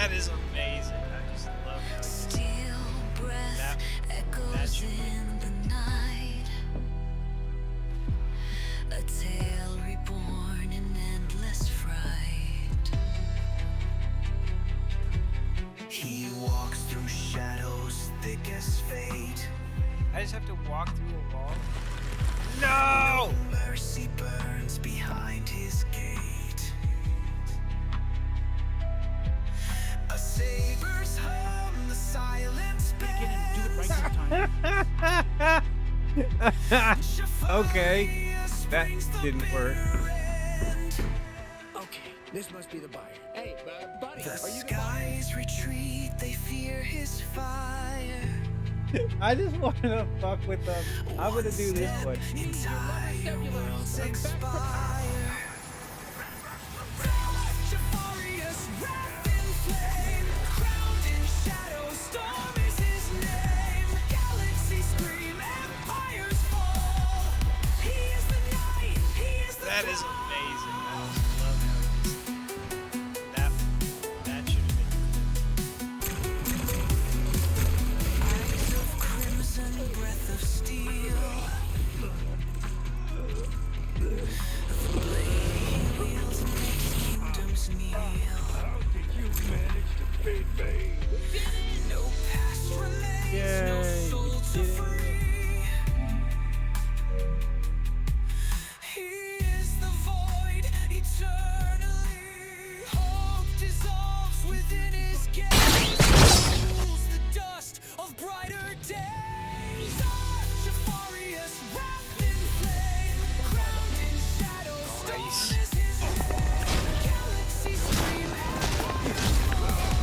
That is amazing. I just love how Steel breath that echoes should be. in the night. A tale reborn in endless fright. He walks through shadows thick as fate. I just have to walk through a wall. No! Mercy burns behind his gate. A saber's hum, the silence Okay, that didn't work. Okay, this must be the buyer. Hey, buddy, The are you the buyer? skies retreat, they fear his fire. I just want to fuck with them. I'm gonna do this one. Entire worlds expire. Darth Jafarious, wrapped in flame, crowned in shadow, storm is his name. Galaxies scream, empires fall. He is the night, he is the That is dawn. amazing. I just love how that should have been. Eyes of crimson, breath of steel. The blade he wields makes kingdoms kneel. How did you manage to beat me? No past remains, no Yay, soul we to did it. free. He is the void eternally. Hope dissolves within his gaze. Cools the dust of brighter days. Darth Jafarious, wrapped in flame, crowned in shadow, storm Nice. is his name. Galaxies scream, empires fall.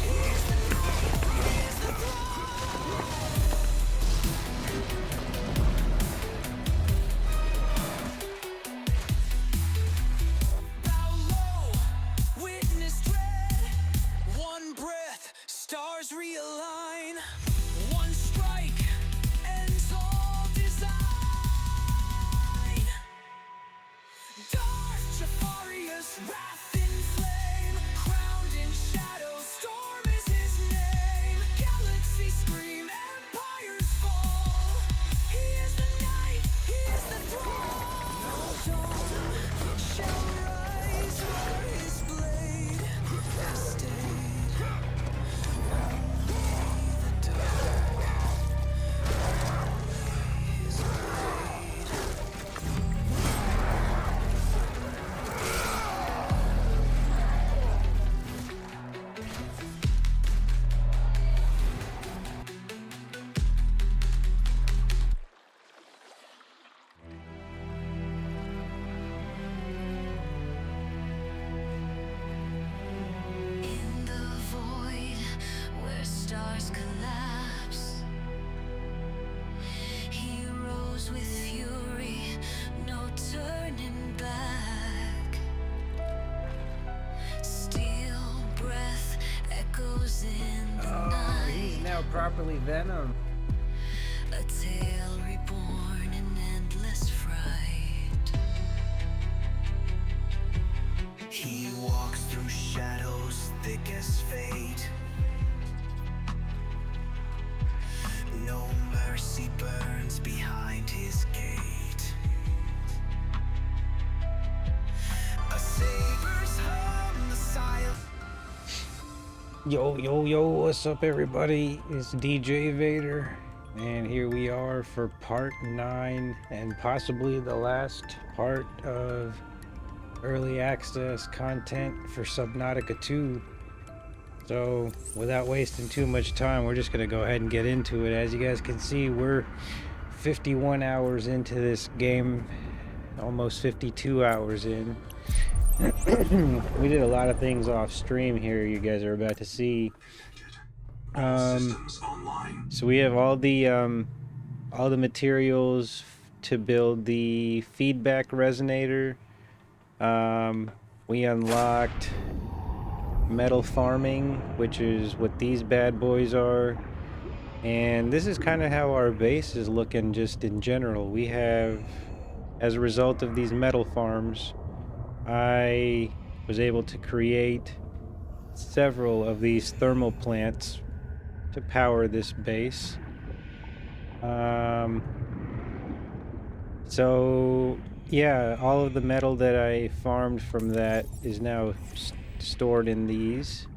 He is the night, he is the dawn. Bow low, witness dread. One breath, stars realign. One strike ends all design. Darth Jafarious, wrath in flame, crowned in shadow, storm is his name. Galaxies scream, empires fall. He is the night, he is the throne. No dawn shall rise where his blade has stayed. Only the dark, his blade. In the void where stars collapse, he rose with fury, no turning back. Steel breath echoes in the Oh, he's night. now properly Venom. A tale reborn in endless fright. He walks through shadows thick as fate. No mercy burns behind his gate. A saber's hum, the silence. Yo, yo, yo, what's up, everybody? It's DJ Vader, and here we are for part 9 and possibly the last part of early access content for Subnautica 2. So, without wasting too much time, we're just going to go ahead and get into it. As you guys can see, we're 51 hours into this game, almost 52 hours in. We did a lot of things off stream here you guys are about to see. So we have all the materials to build the feedback resonator. We unlocked metal farming, which is what these bad boys are. And this is kind of how our base is looking just in general. We have, as a result of these metal farms, I was able to create several of these thermal plants to power this base. So yeah, all of the metal that I farmed from that is now stored in these.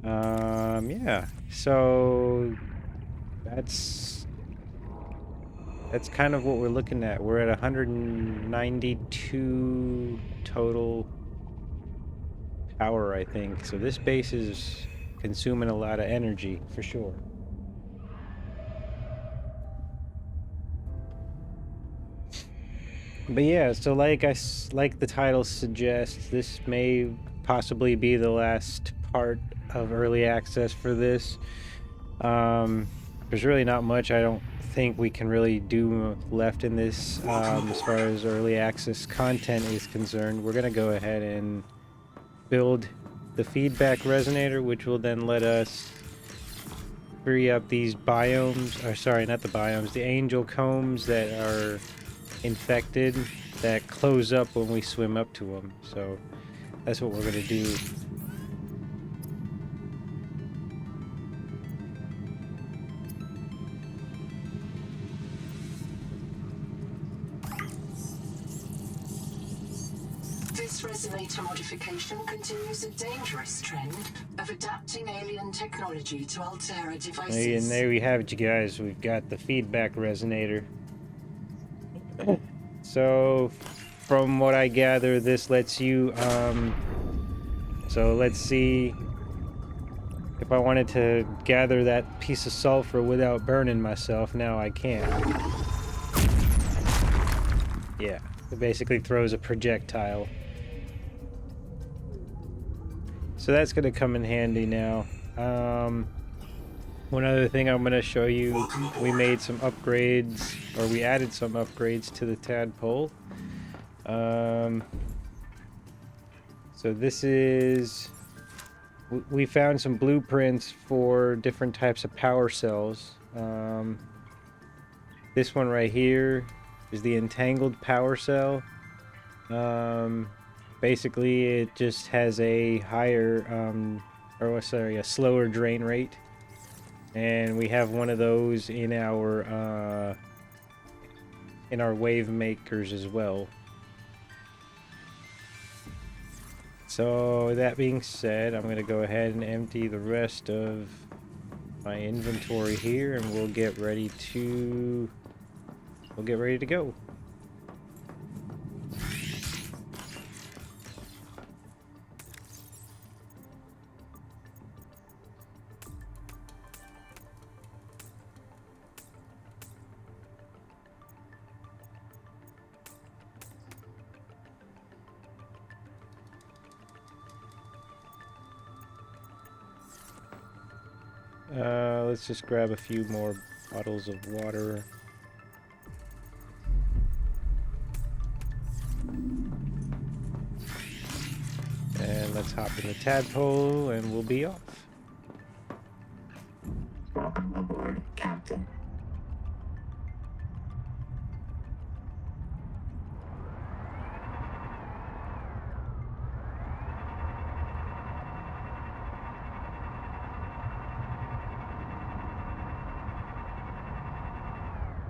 Yeah, so that's kind of what we're looking at. We're at 192 total power, I think. So this base is consuming a lot of energy for sure. But yeah, so like the title suggests, this may possibly be the last part of early access for this. There's really not much I don't think we can really do left in this as far as early access content is concerned. We're gonna go ahead and build the feedback resonator, which will then let us free up these biomes, or sorry, not the biomes, the angel combs that are infected that close up when we swim up to them. So that's what we're gonna do. This resonator modification continues a dangerous trend of adapting alien technology to Altera devices. And there we have it, you guys. We've got the feedback resonator. So, from what I gather, this lets you, so let's see if I wanted to gather that piece of sulfur without burning myself. Now I can't. Yeah, it basically throws a projectile. So that's going to come in handy now. One other thing I'm going to show you, we made some upgrades, or we added some upgrades to the Tadpole. So this is, we found some blueprints for different types of power cells. This one right here is the Entangled power cell. Basically it just has a higher, a slower drain rate. And we have one of those in our wave makers as well. So that being said, I'm gonna go ahead and empty the rest of my inventory here, and we'll get ready to go. Let's just grab a few more bottles of water. And let's hop in the Tadpole and we'll be off. Welcome aboard, Captain.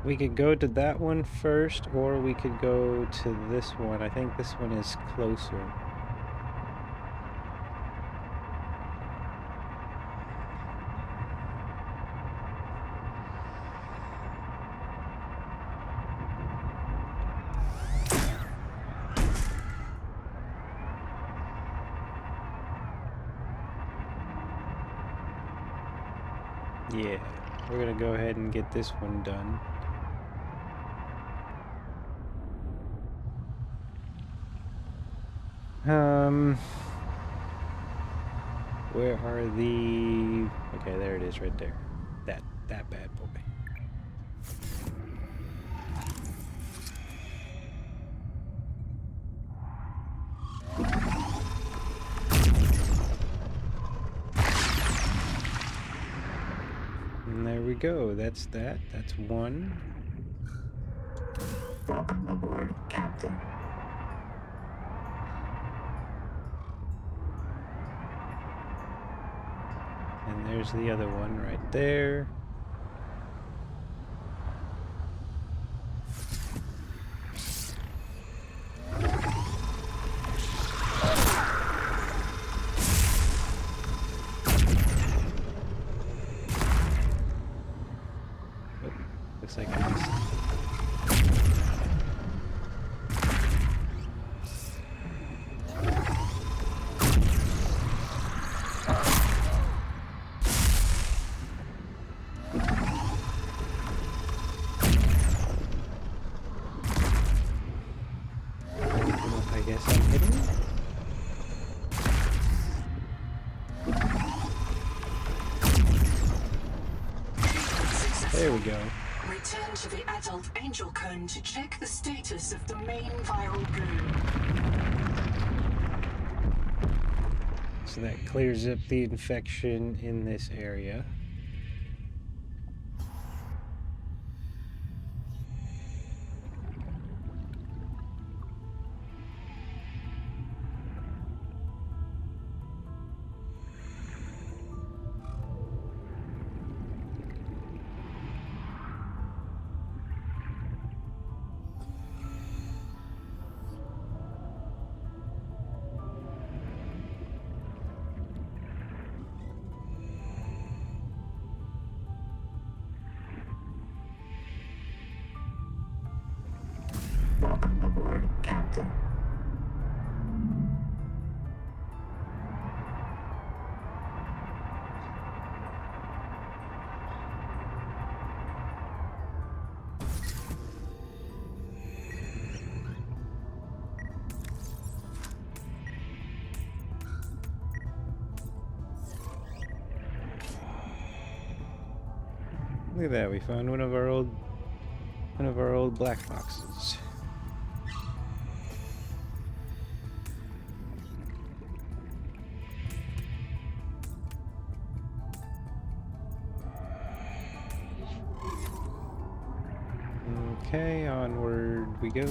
We could go to that one first, or we could go to this one. I think this one is closer. Yeah, we're gonna go ahead and get this one done. Where are the... Okay, there it is right there. That bad boy. And there we go. That's that. That's one. Welcome aboard, Captain. there's the other one right there. Oh, looks like I missed. There we go. Return to the adult angel cone to check the status of the main viral goo. So that clears up the infection in this area. Look at that, we found one of our old black boxes. Okay, onward we go.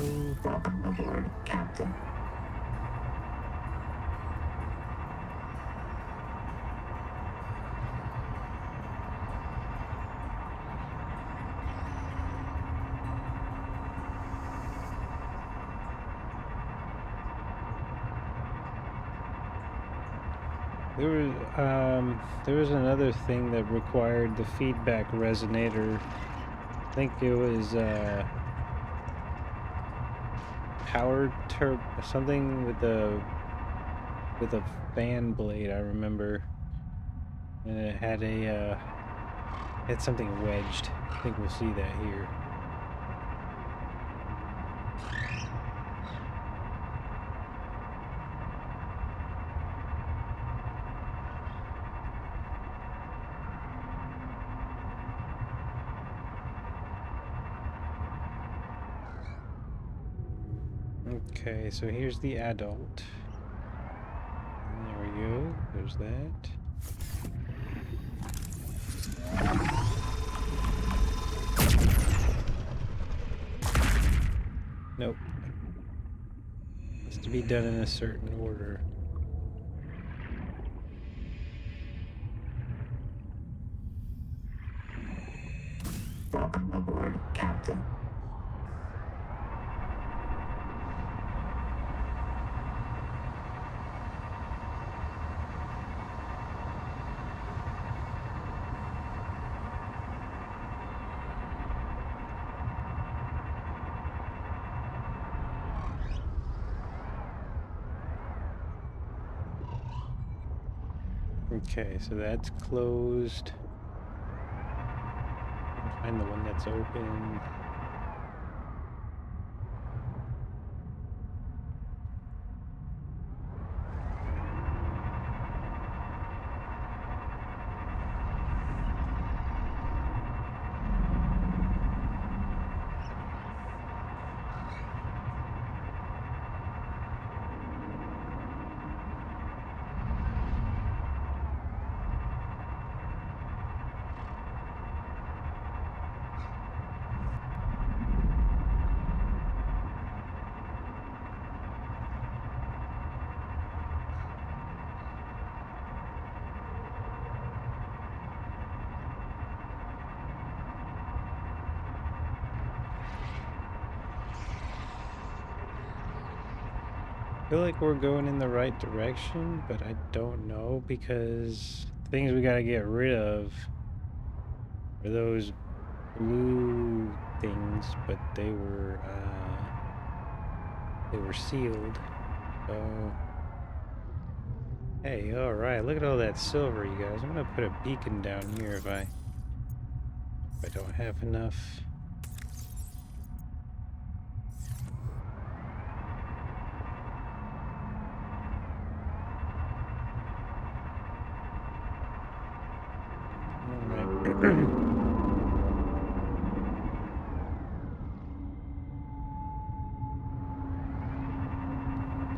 There was another thing that required the feedback resonator. I think it was something with a fan blade, I remember. And it had had something wedged. I think we'll see that here. Okay, so here's the adult. And there we go. There's that. Nope. Has to be done in a certain order. Okay, so that's closed. Find the one that's open. feel like we're going in the right direction, but I don't know because things we gotta get rid of are those blue things, but they were sealed. So hey, all right, look at all that silver, you guys. I'm gonna put a beacon down here if I don't have enough. All right.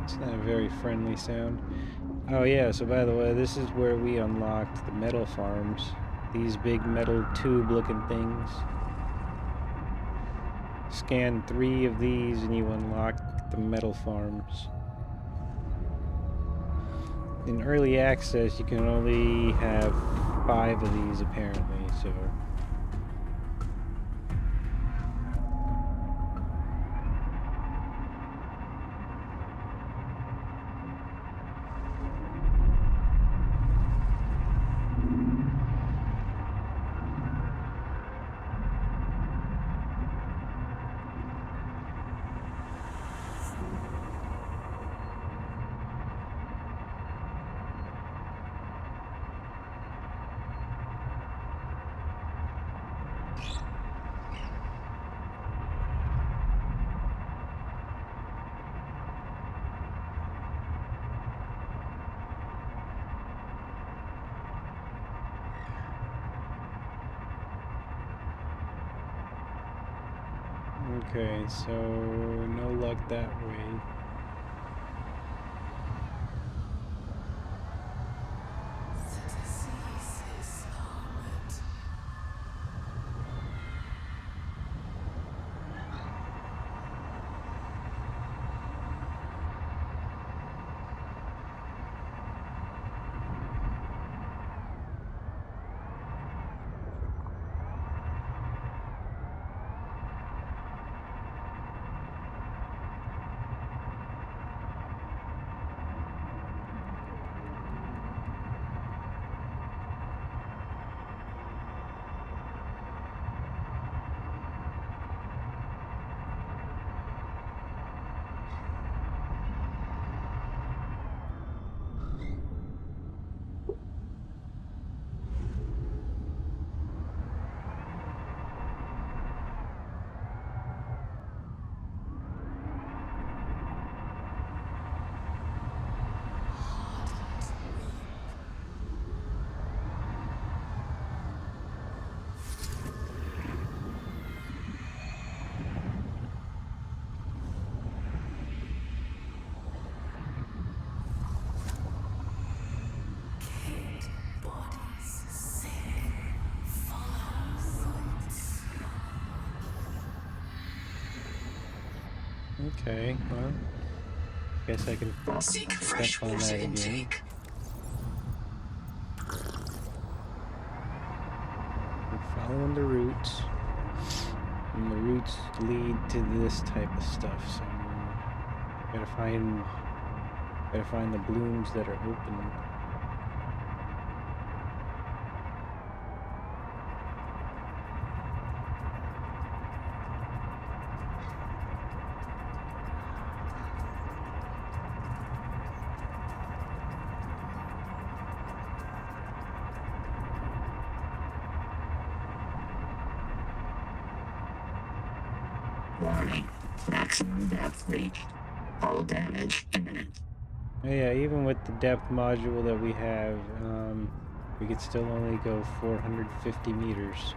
It's not a very friendly sound. Oh yeah, so by the way, this is where we unlocked the metal farms. These big metal tube looking things. Scan 3 of these and you unlock the metal farms. In early access, you can only have 5 of these apparently, so... Okay, so no luck that way. Okay, well, guess I can Seek step fresh on water that again. intake. We're following the roots, and the roots lead to this type of stuff. So gotta find the blooms that are open. Warning. Maximum depth reached. Hull damage imminent. Oh yeah, even with the depth module that we have, we could still only go 450 meters.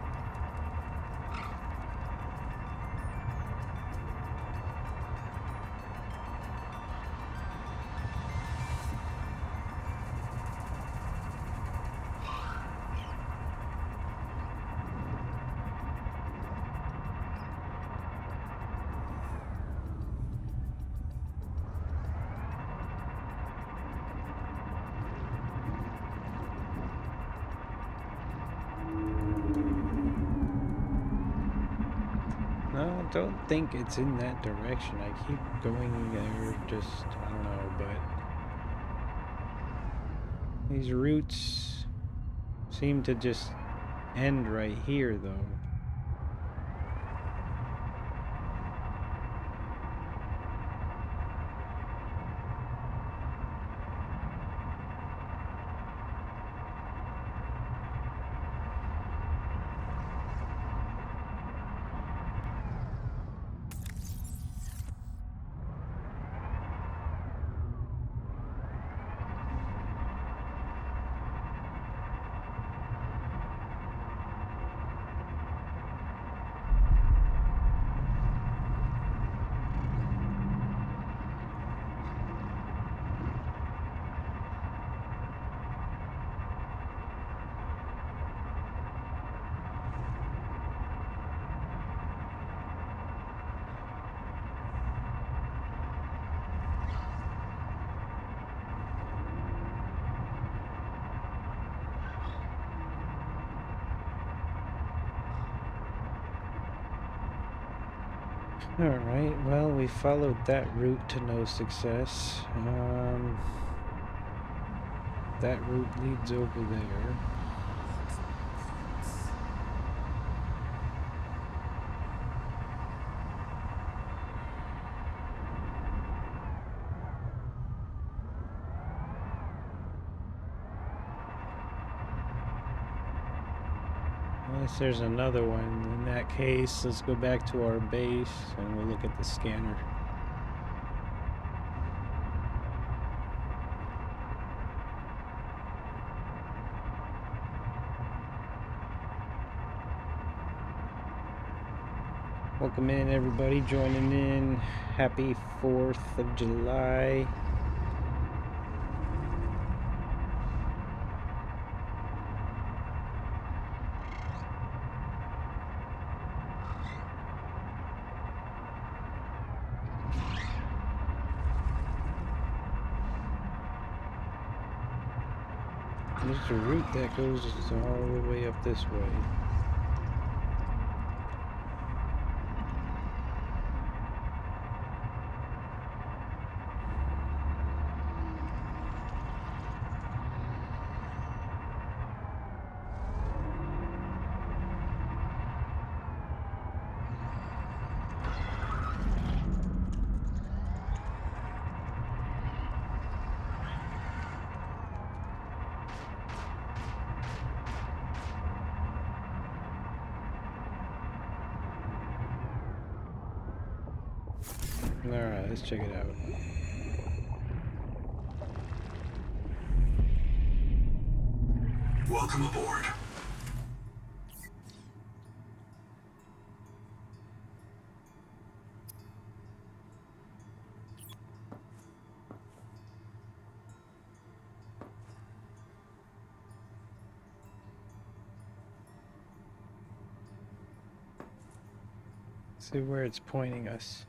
No, I don't think it's in that direction. I keep going there, just, I don't know, but these routes seem to just end right here, though. Alright, well, we followed that route to no success. That route leads over there. Unless there's another one. In that case, let's go back to our base and we'll look at the scanner. Welcome in, everybody joining in. Happy 4th of July. There's a route that goes all the way up this way. Alright, let's check it out. Welcome aboard. See where it's pointing us.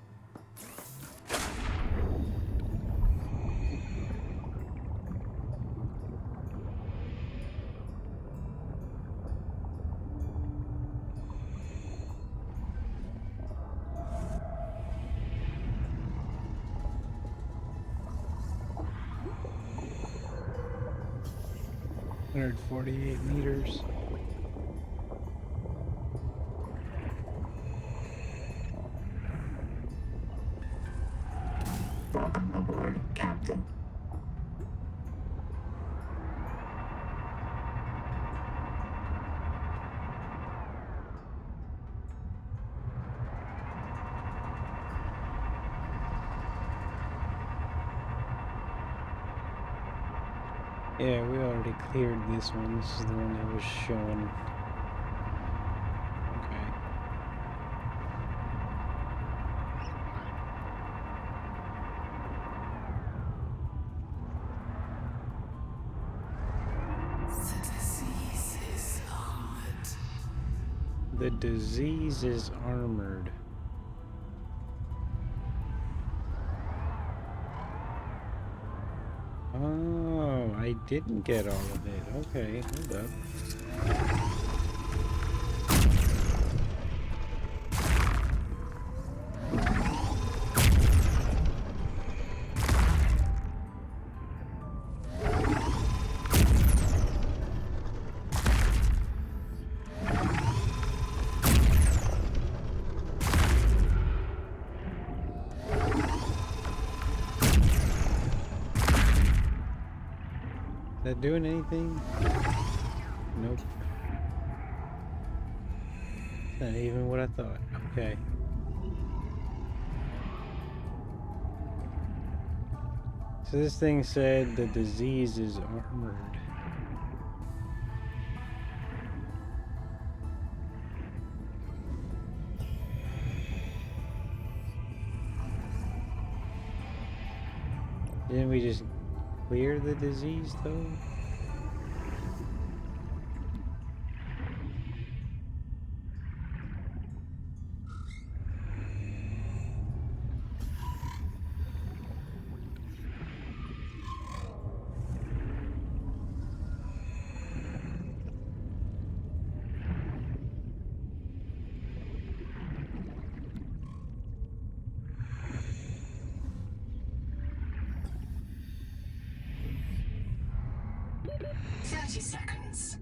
$148 meters. Welcome aboard, Captain. Yeah, we already cleared this one. This is the one that was showing. Okay. The disease is armored. Oh, I didn't get all of it. Okay, hold up. That doing anything? Nope. Not even what I thought. Okay. So this thing said the disease is armored. Didn't we just clear the disease though? Seconds.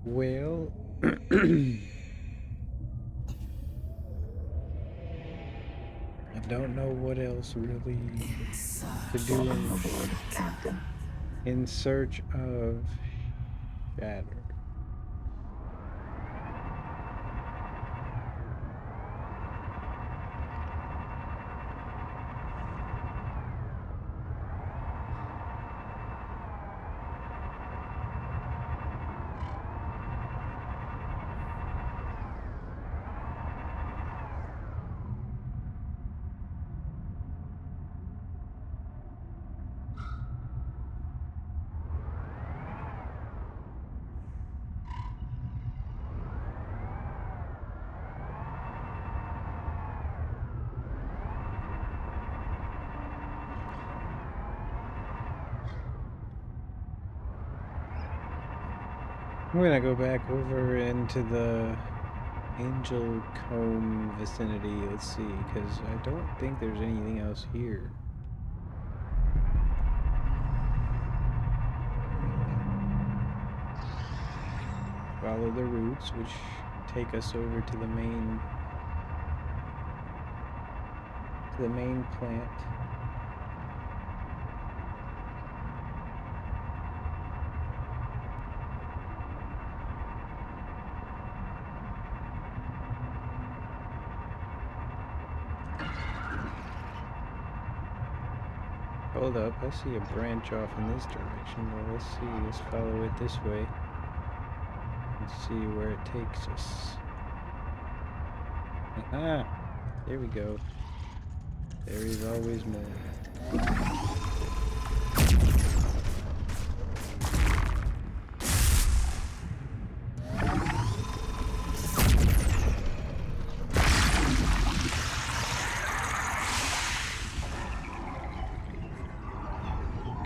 Well, I don't know what else really to do in search of Shatter. I'm gonna go back over into the Angel Comb vicinity. Let's see, because I don't think there's anything else here. Follow the routes, which take us over to the main plant. Hold up, I see a branch off in this direction. Well, let's see, let's follow it this way. Let's see where it takes us. Ah, there we go. There is always more.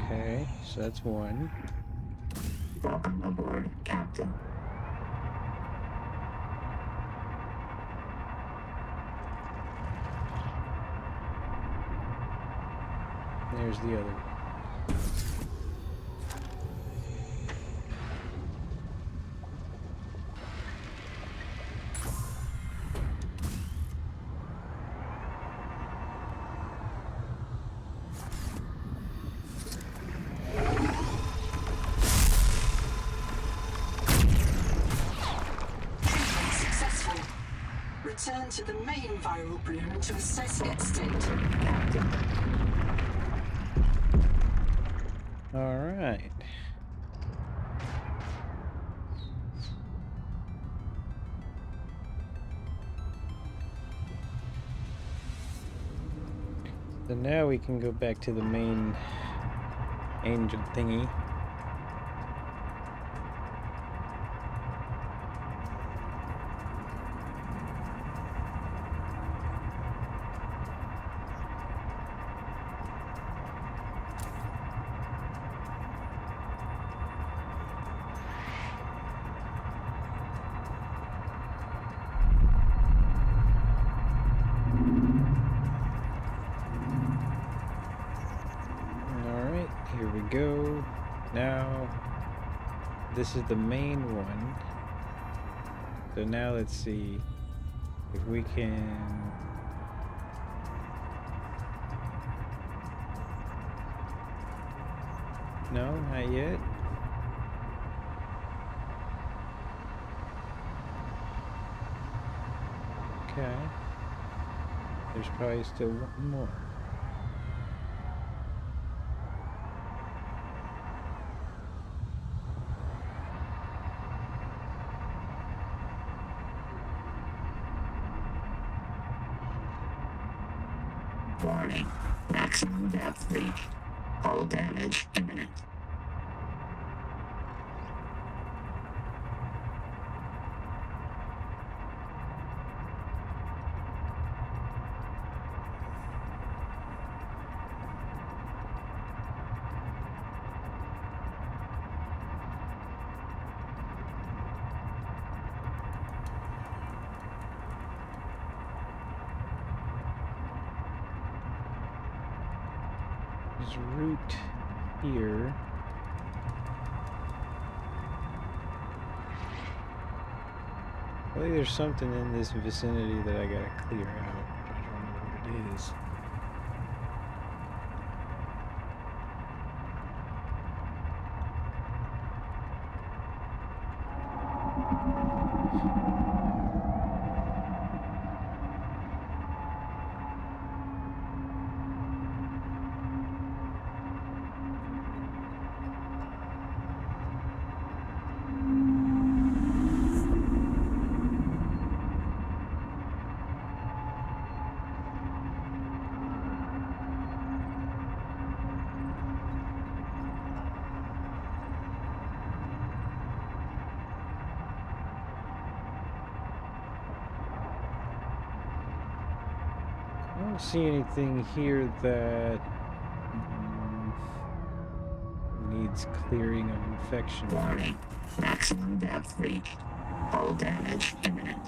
Okay, so that's one. Welcome aboard, Captain. There's the other. Successful. Return to the main viral bloom to assess its state. All right. So now we can go back to the main angel thingy. Here we go. Now, this is the main one. So now let's see if we can. No, not yet. Okay. There's probably still one more. Warning. Maximum depth reached. Hull damage imminent. There's a route here. I think there's something in this vicinity that I gotta clear out. I don't know what it is. I don't see anything here that needs clearing of infection. Warning. Maximum depth reached. Hull damage imminent.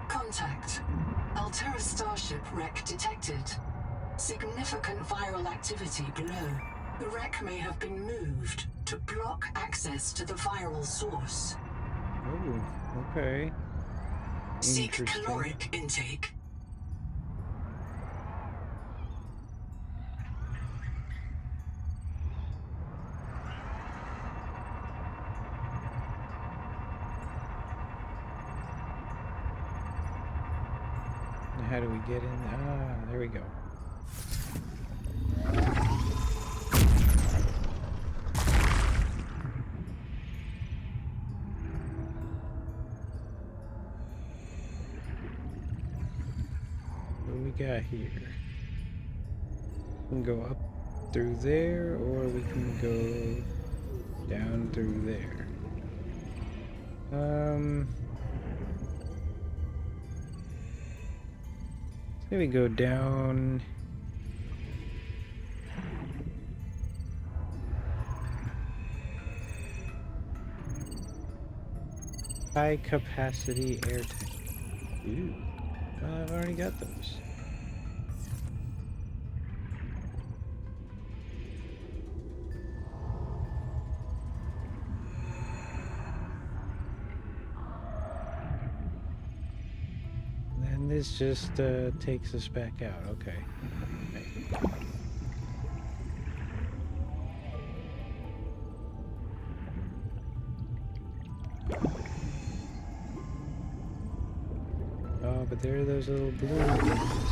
Contact. Altera Starship wreck detected. Significant viral activity below. The wreck may have been moved to block access to the viral source. Oh, okay. Seek Interesting. caloric intake. How do we get in? Ah, there we go. What do we got here? We can go up through there, or we can go down through there. Maybe go down. High capacity air tank. Ooh. Well, I've already got those. And this just takes us back out. Okay. Oh, but there are those little balloon things.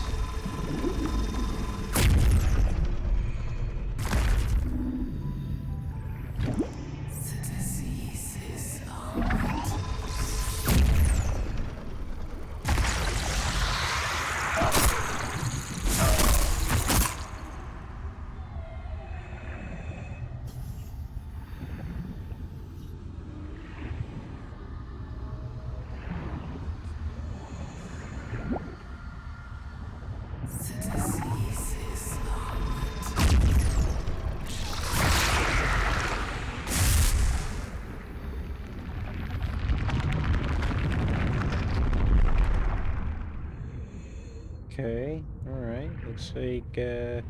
looks like we're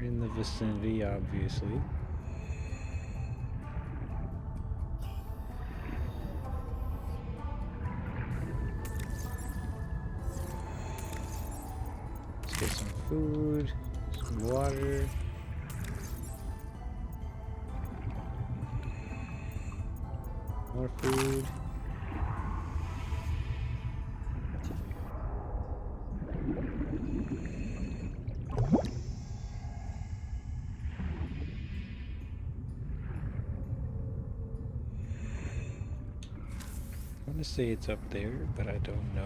in the vicinity, obviously. Let's get some food, some water. More food. I want to say it's up there, but I don't know.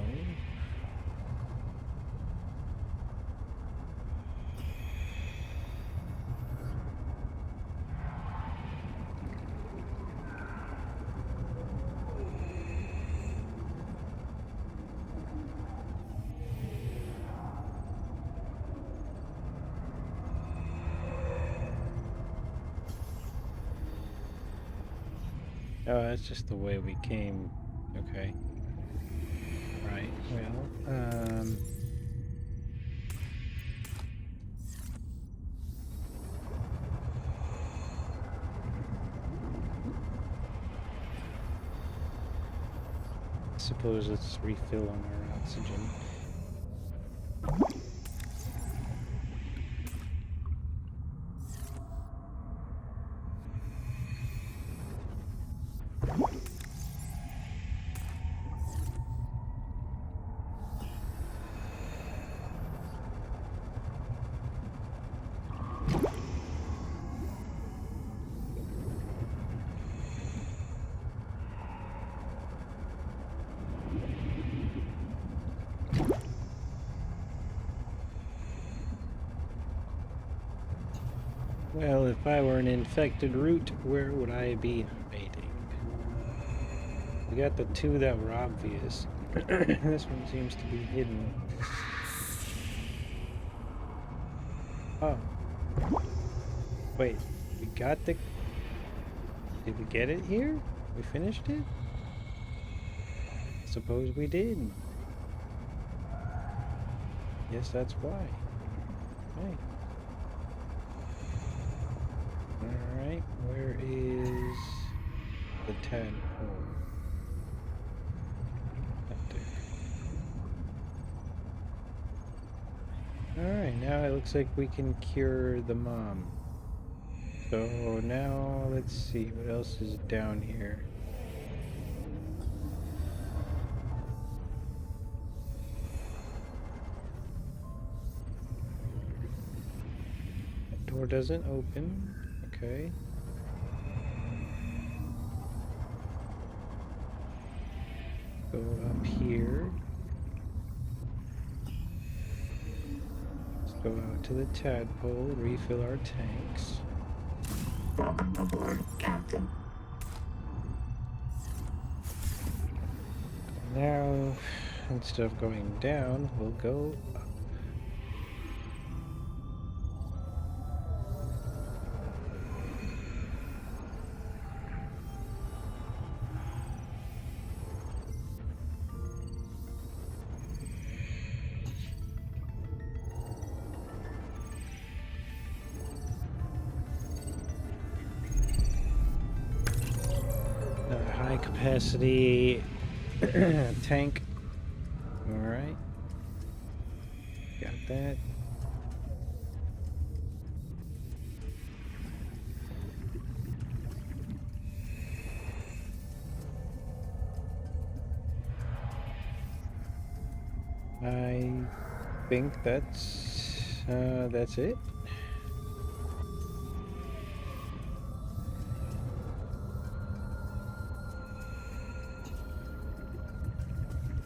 Oh, that's just the way we came. Okay. Right, well, I suppose let's refill on our oxygen. Well, if I were an infected root, where would I be hiding? We got the two that were obvious. This one seems to be hidden. Oh. Wait, we got the... Did we get it here? We finished it? Suppose we did. Yes, that's why. Okay. Alright, where is the tadpole? Up there. Alright, now it looks like we can cure the mom. So now let's see what else is down here. That door doesn't open. Okay. Go up here. Let's go out to the tadpole, refill our tanks. Welcome aboard, Captain. Now, instead of going down, we'll go up. High capacity tank. All right, got that. I think that's it.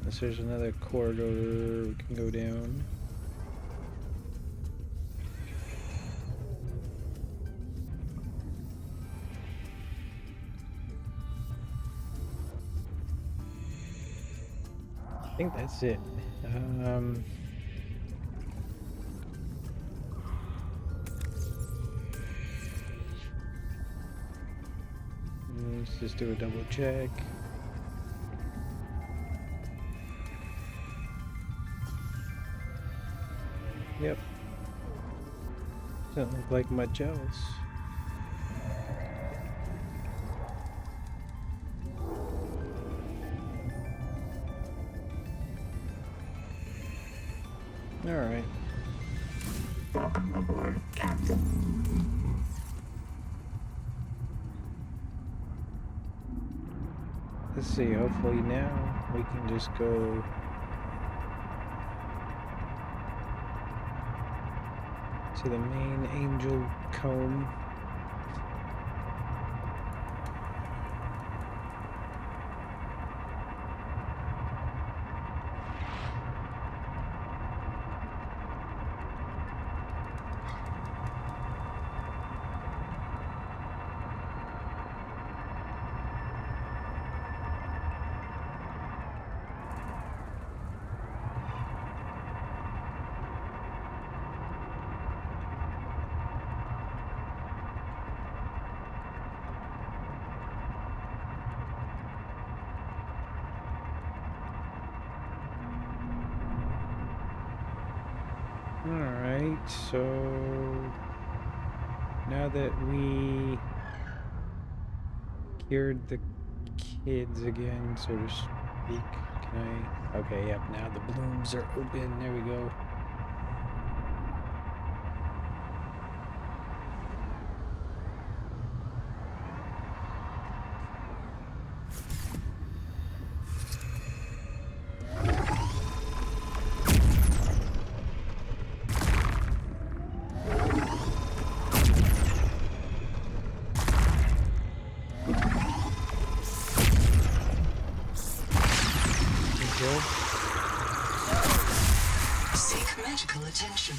Unless there's another corridor we can go down. I think that's it. Let's just do a double check. Doesn't look like much else. Alright. Welcome aboard, Captain. Let's see, hopefully now we can just go to the main angel comb. Alright, so now that we cured the kids again, so to speak, can I? Okay, yep, now the blooms are open. There we go. Seek medical attention.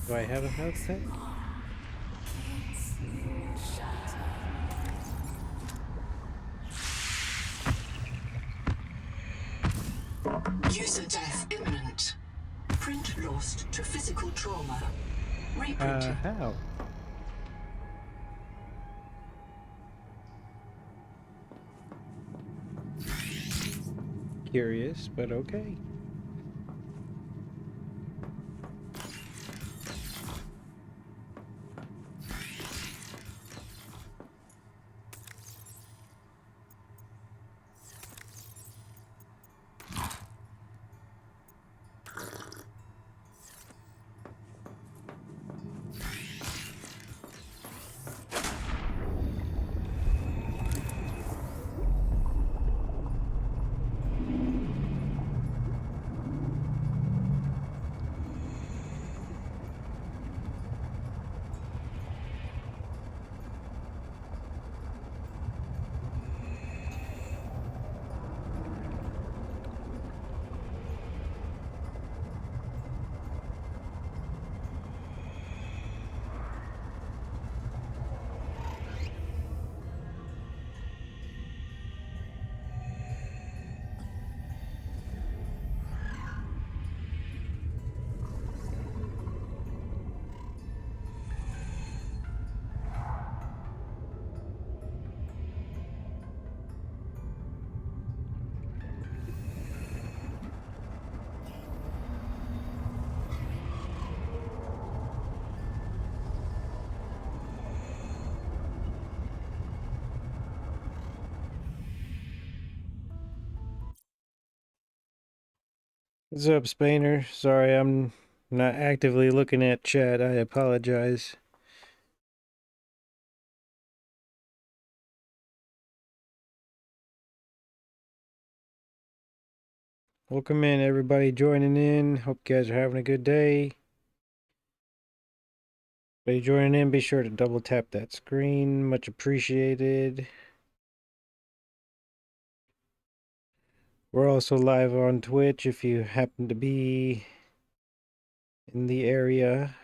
Do I have a health set? User death imminent. Print lost to physical trauma. Reprinting. How? Curious, but okay. What's up, Spainer? Sorry, I'm not actively looking at chat. I apologize. Welcome in, everybody joining in. Hope you guys are having a good day. Everybody joining in, be sure to double tap that screen. Much appreciated. We're also live on Twitch if you happen to be in the area.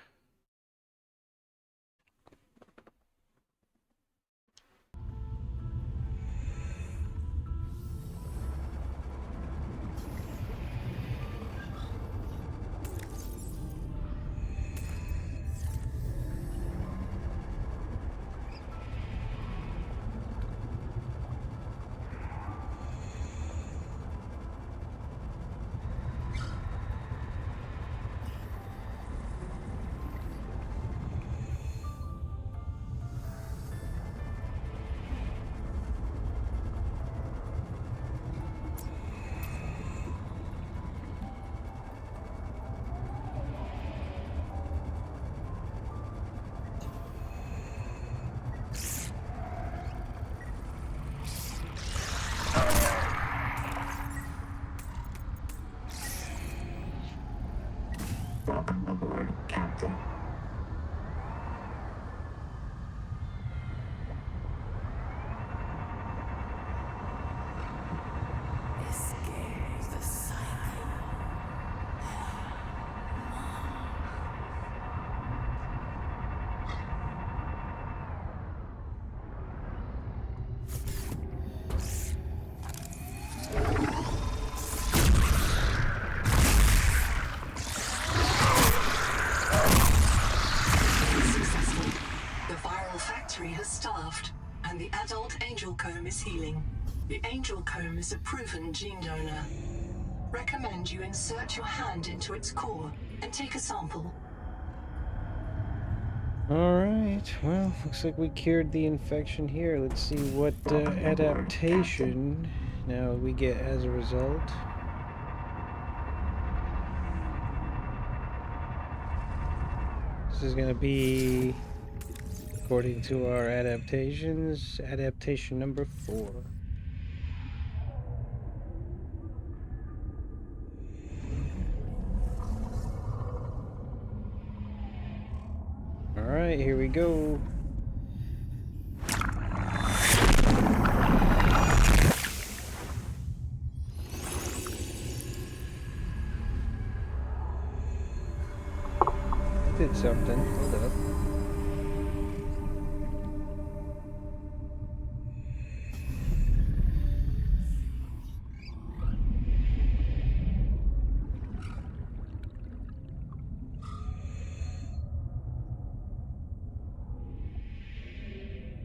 Welcome aboard, Captain. Escape the cycle. Successful. The viral factory has starved, and the adult angel comb is healing. The angel comb is a proven gene donor. Recommend you insert your hand into its core and take a sample. Alright, well, looks like we cured the infection here. Let's see what adaptation now we get as a result. This is going to be, according to our adaptations, adaptation number 4. Alright, here we go. Did something. Hold up.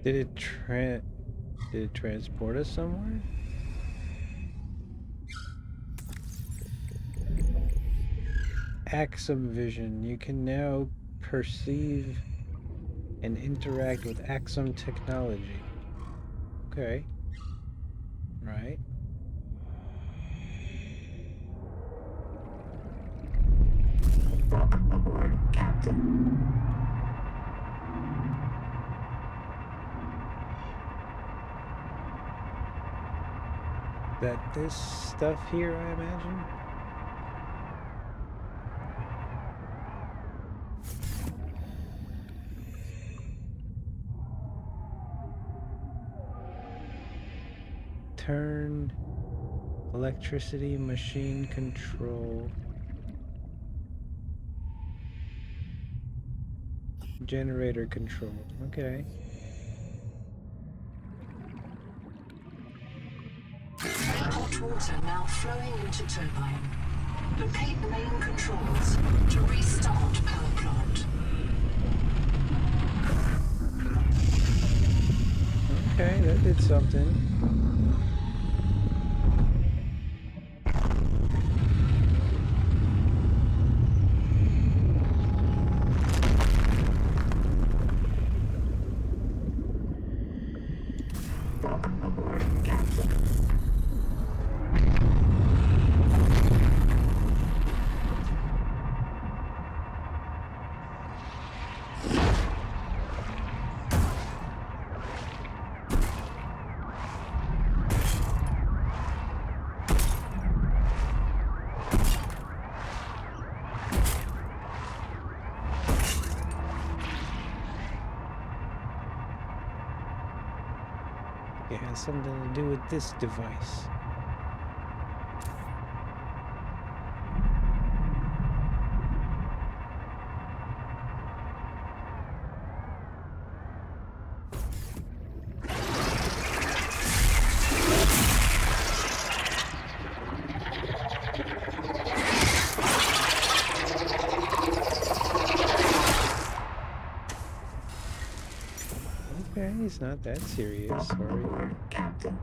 Did it transport us somewhere? Axom vision. You can now perceive and interact with Axom technology. Okay. Right. Welcome aboard, Captain. That this stuff here, I imagine? Turn electricity machine control. Generator control. Okay. Hot water now flowing into turbine. Locate main controls to restart power plant. Okay, that did something. Welcome aboard, Captain. It has something to do with this device. Okay, it's not that serious. Welcome Sorry. aboard, Captain.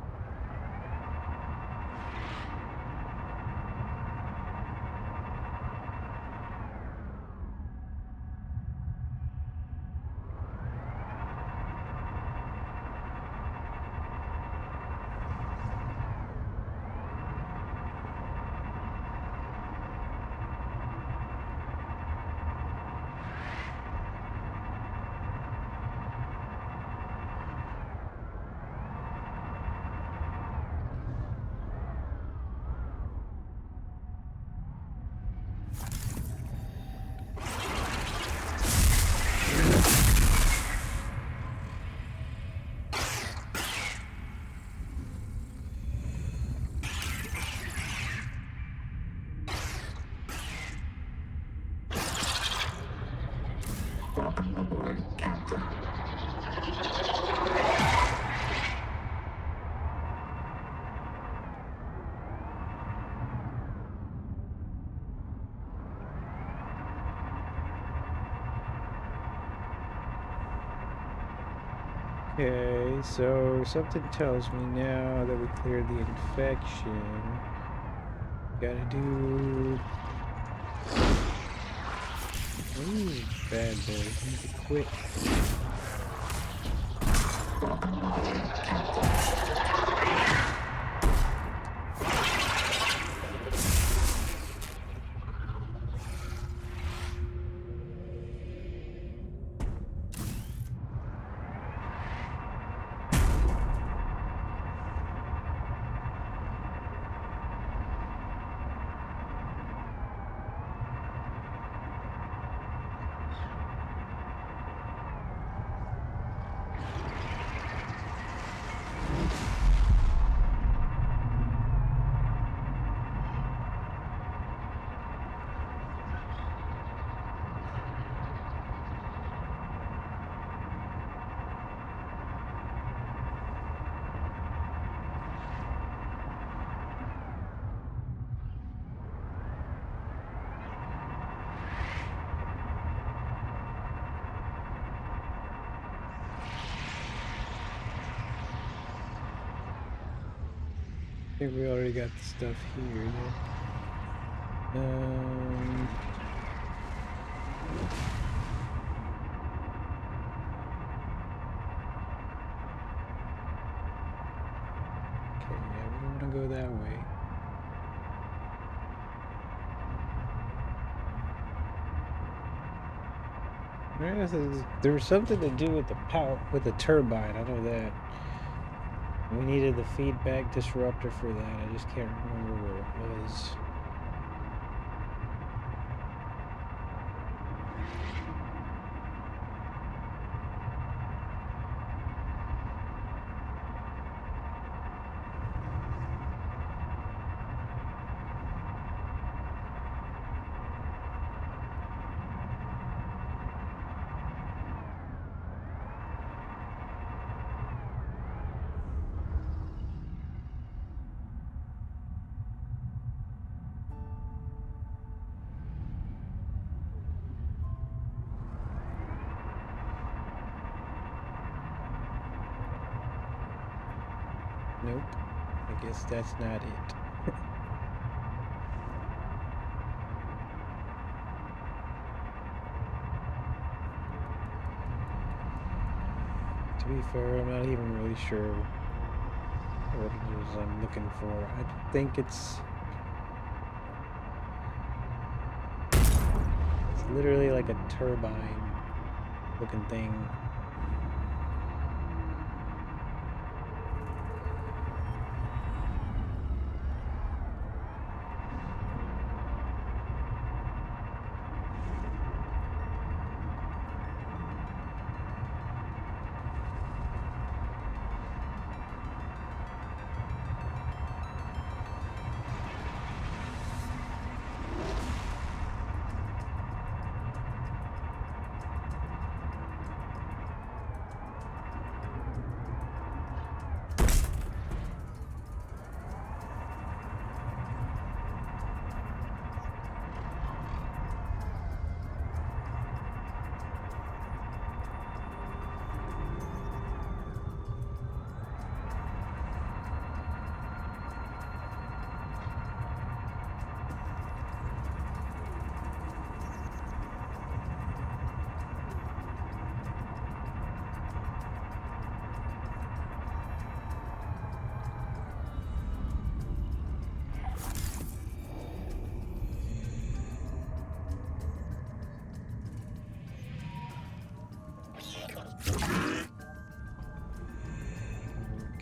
Okay, so something tells me now that we cleared the infection. Gotta do... Ooh, bad boy, need to quit. I think we already got the stuff here, yeah. Okay, yeah, we don't want to go that way. There was something to do with the turbine, I know that. We needed the feedback disruptor for that. I just can't remember where it was. Nope. I guess that's not it. To be fair, I'm not even really sure what it is I'm looking for. I think it's literally like a turbine looking thing.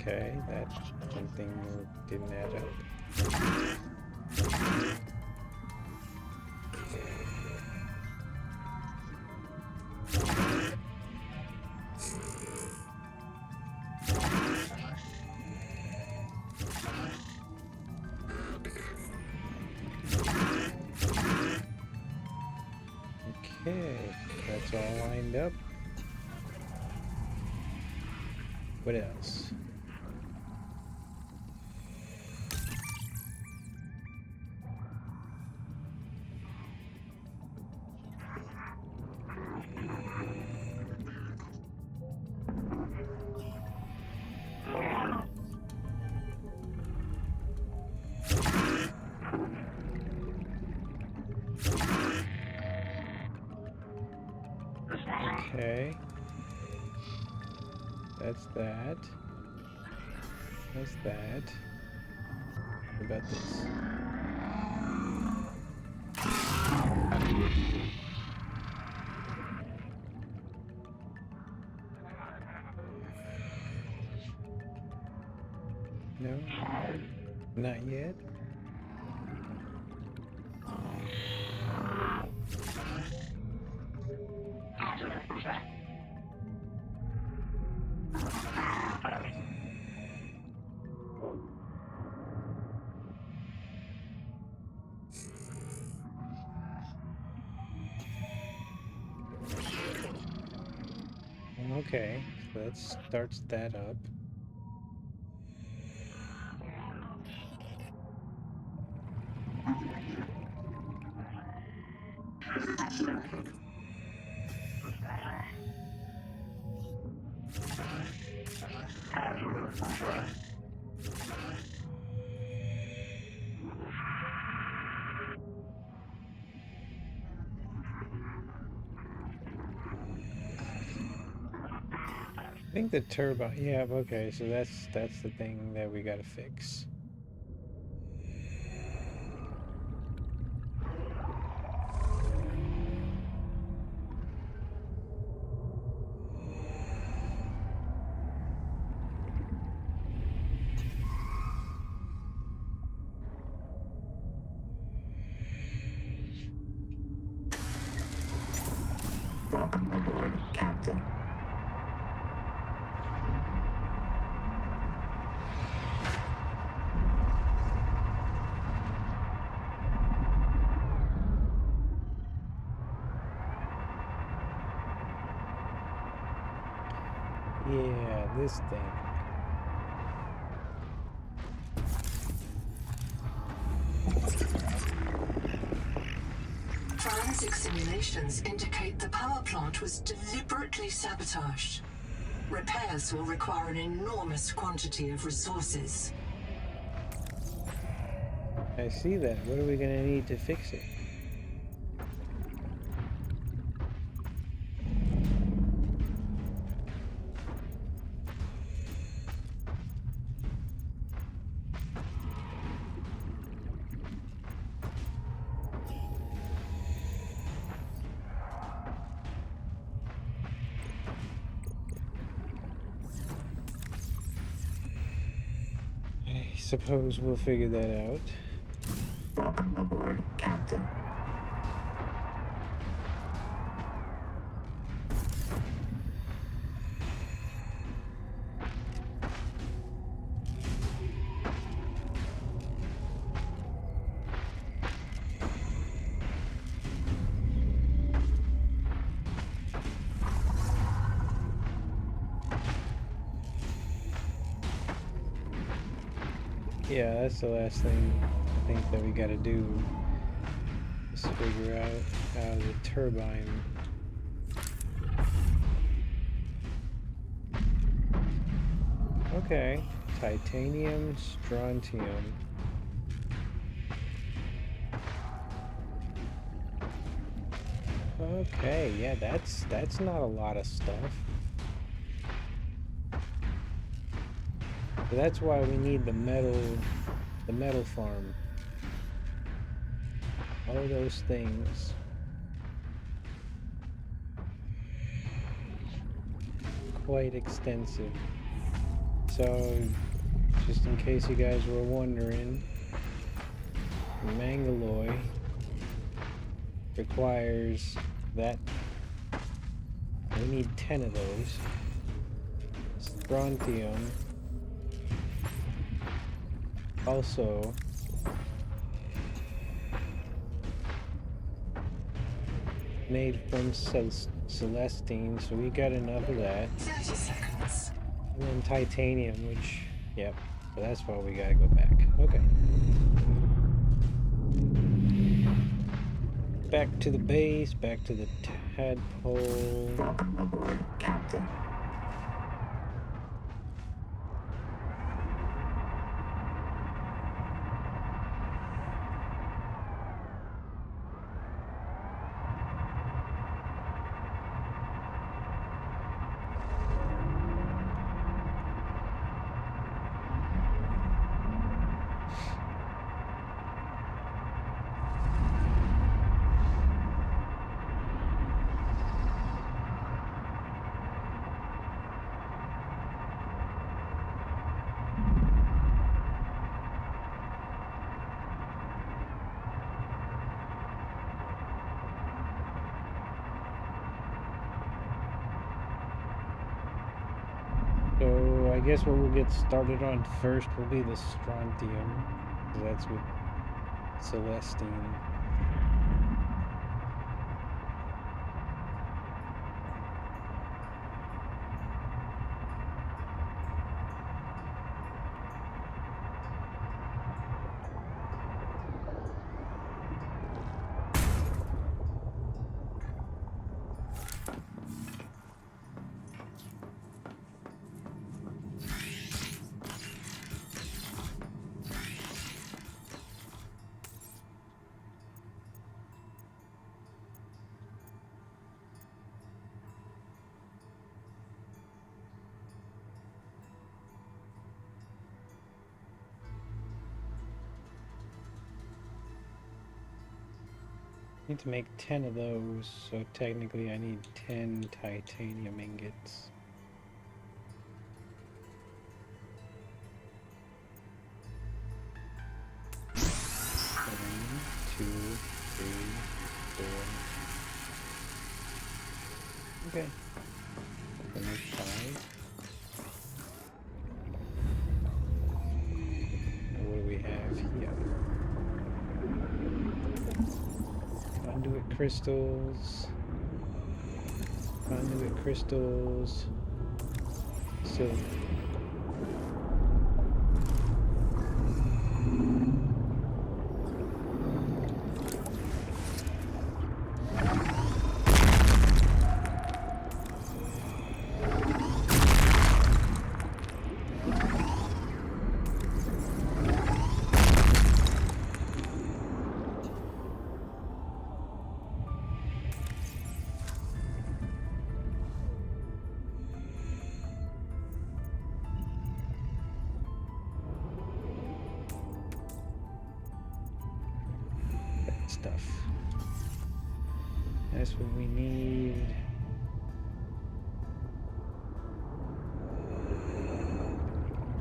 Okay, that one thing didn't add up. Okay, that's all lined up. What else? Okay. That's that. That's that. What about this? No? Not yet? Okay, so that starts that up. I think the turbine, yeah, okay, so that's the thing that we gotta fix. Welcome aboard, Captain. Yeah, this thing. Forensic simulations indicate the power plant was deliberately sabotaged. Repairs will require an enormous quantity of resources. I see that. What are we gonna need to fix it? I suppose we'll figure that out. Welcome aboard, Captain. Yeah, that's the last thing I think that we gotta do is figure out how the turbine. Okay, titanium, strontium. Okay, yeah, that's not a lot of stuff. So that's why we need the metal farm. All those things. Quite extensive. So, just in case you guys were wondering, Mangaloy requires that. We need 10 of those. Strontium also made from Celestine, so we got enough of that. 30 seconds. And then titanium, which, yep, so that's why we gotta go back. Okay. Back to the base, back to the Tadpole. Welcome aboard, Captain. guess what we'll get started on first will be the Strontium. That's with Celestine. Need to make 10 of those, so technically I need 10 titanium ingots. One, two, three, four. Okay. So make 5. And what do we have here? Conduit crystals. Conduit crystals. Silver. Stuff. That's what we need.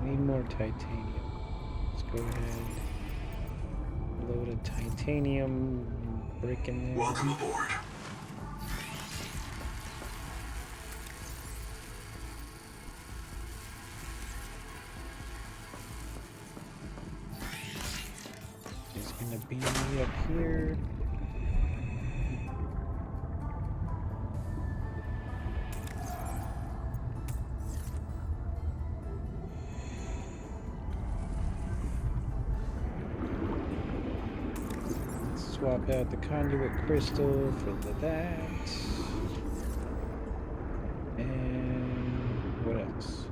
We need more titanium. Let's go ahead. Load a titanium brick in there. Welcome aboard. It's gonna be up here. Swap out the conduit crystal for that. And what else?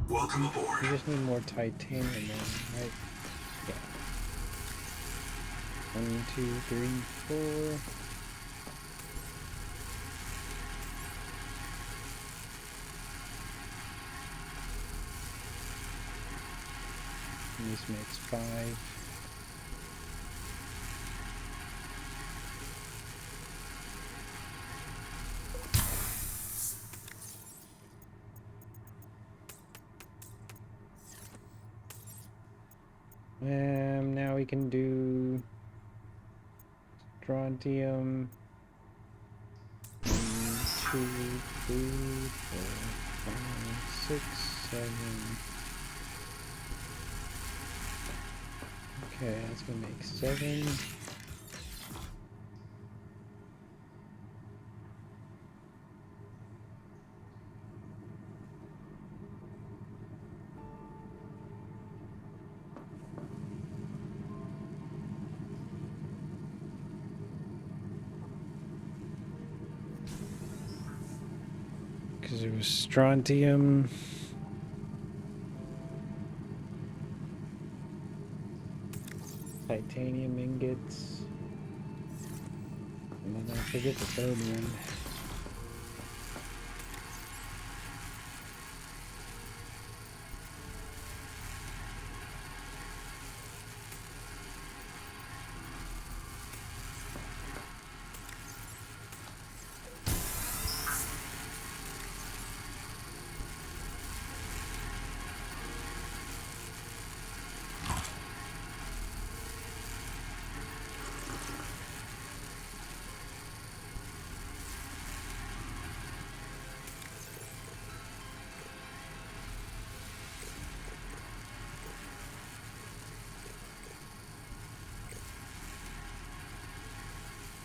Welcome aboard. We just need more titanium then, right? Yeah. 1, 2, 3, 4. This makes 5. And now we can do Strontium. 1, 2, 3, 4, 5, 6, 7. Okay, that's gonna make 7. Because it was Strontium. Titanium ingots. And then I forget the third one.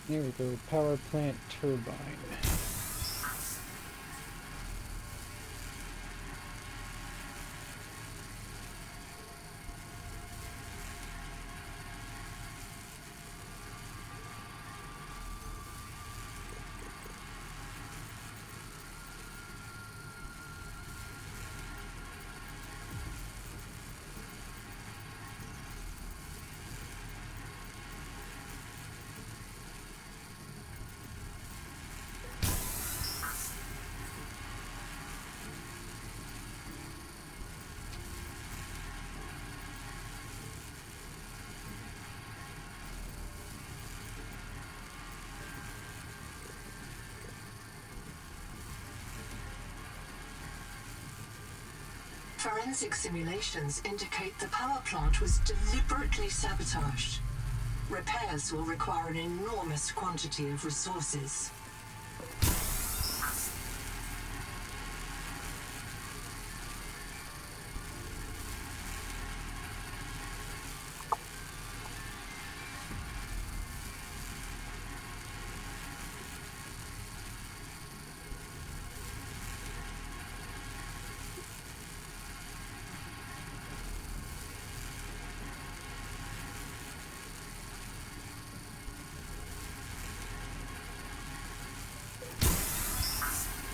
There we go, power plant turbine. Forensic simulations indicate the power plant was deliberately sabotaged. Repairs will require an enormous quantity of resources.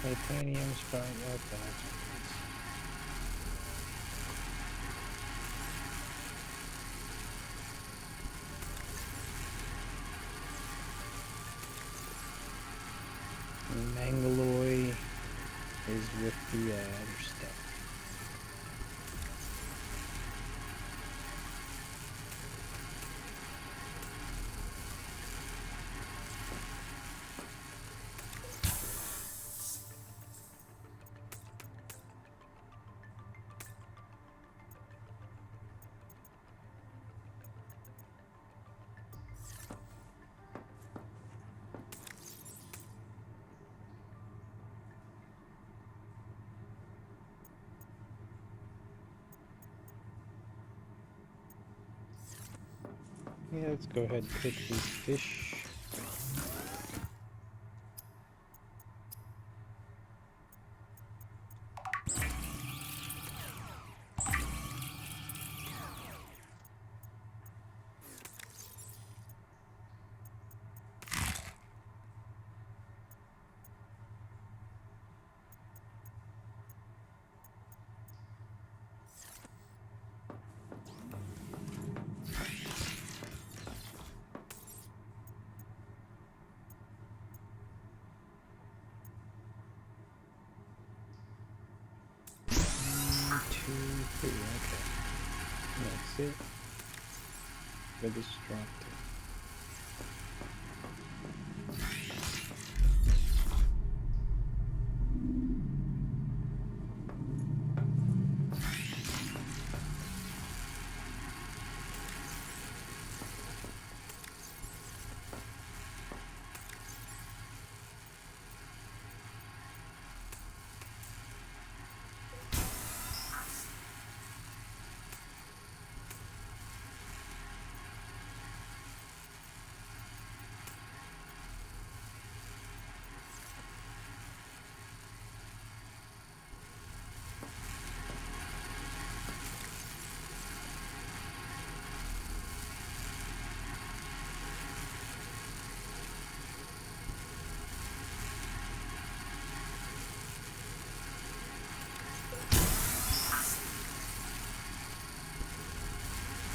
Titanium spine up that. Mangaloy is with the other stuff. Yeah, let's go ahead and cook these fish. Okay. That's it. For the Strontium.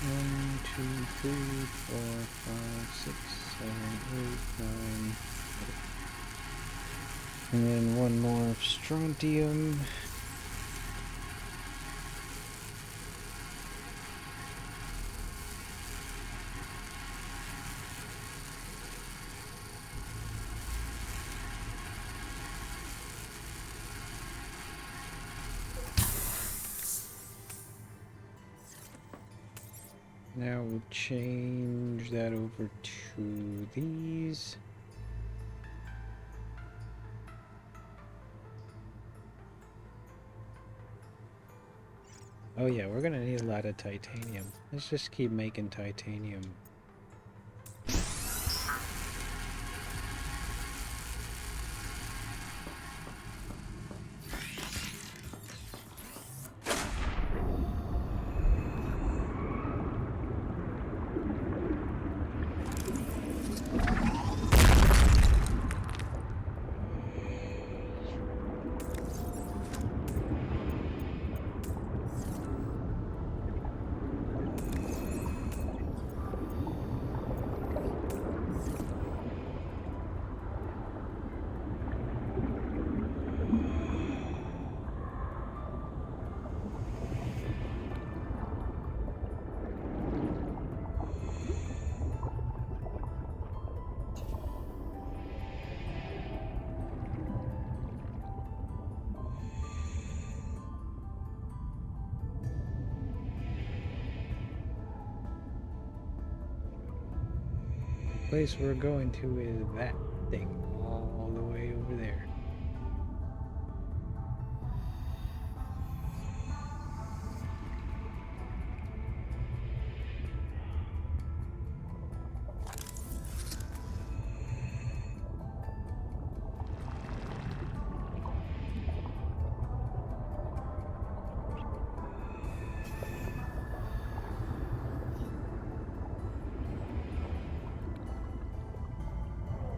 One, two, three, 4, 5, 6, 7, 8, 9. And then one more of Strontium. Now we'll change that over to these. Oh yeah, we're gonna need a lot of titanium. Let's just keep making titanium. place we're going to is that thing all the way over there.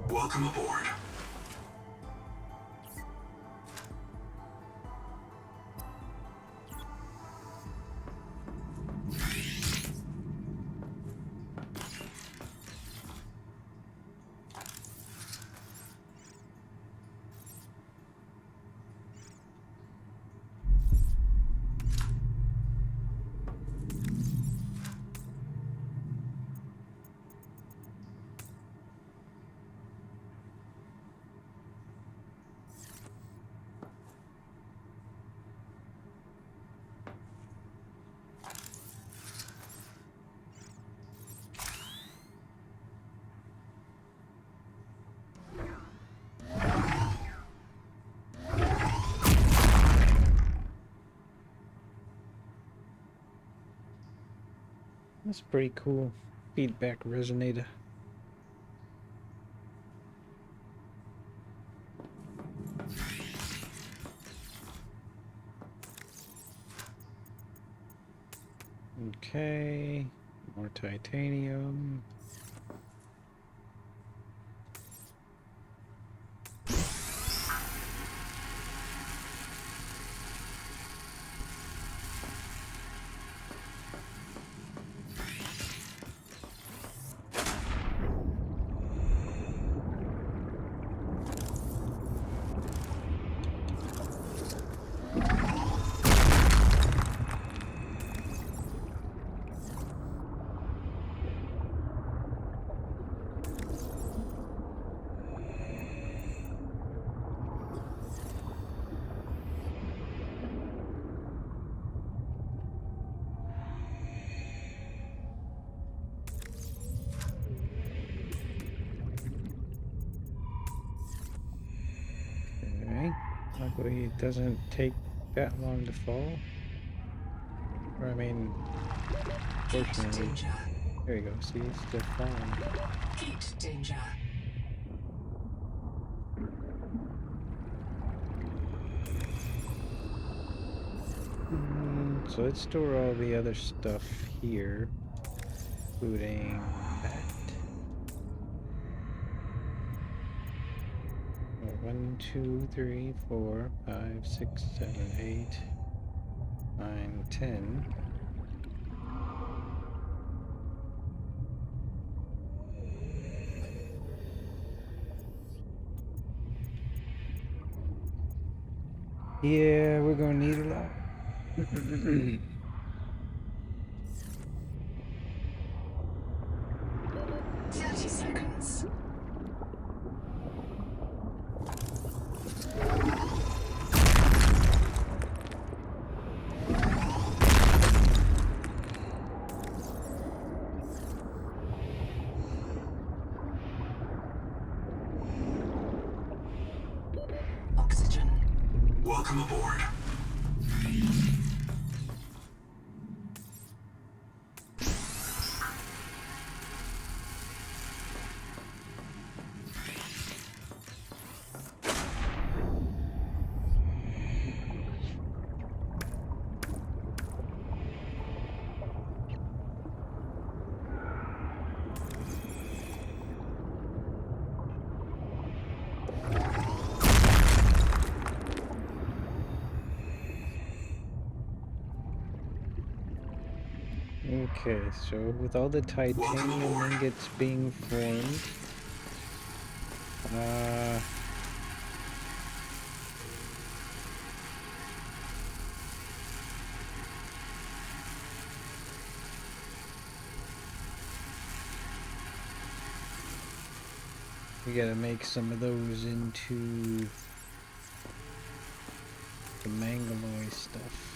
Welcome aboard. That's pretty cool. Feedback resonator. Okay, more titanium. Okay, luckily it doesn't take that long to fall. Or I mean, fortunately. Danger. There you go, see, it's still falling. Heat danger. So let's store all the other stuff here, including that. 1, 2, 3, 4, 5, 6, 7, 8, 9, 10. Yeah, we're gonna need a lot. 30 seconds. Oxygen. Welcome aboard. Okay, so with all the titanium ingots being formed, we gotta make some of those into the Mangaloy stuff.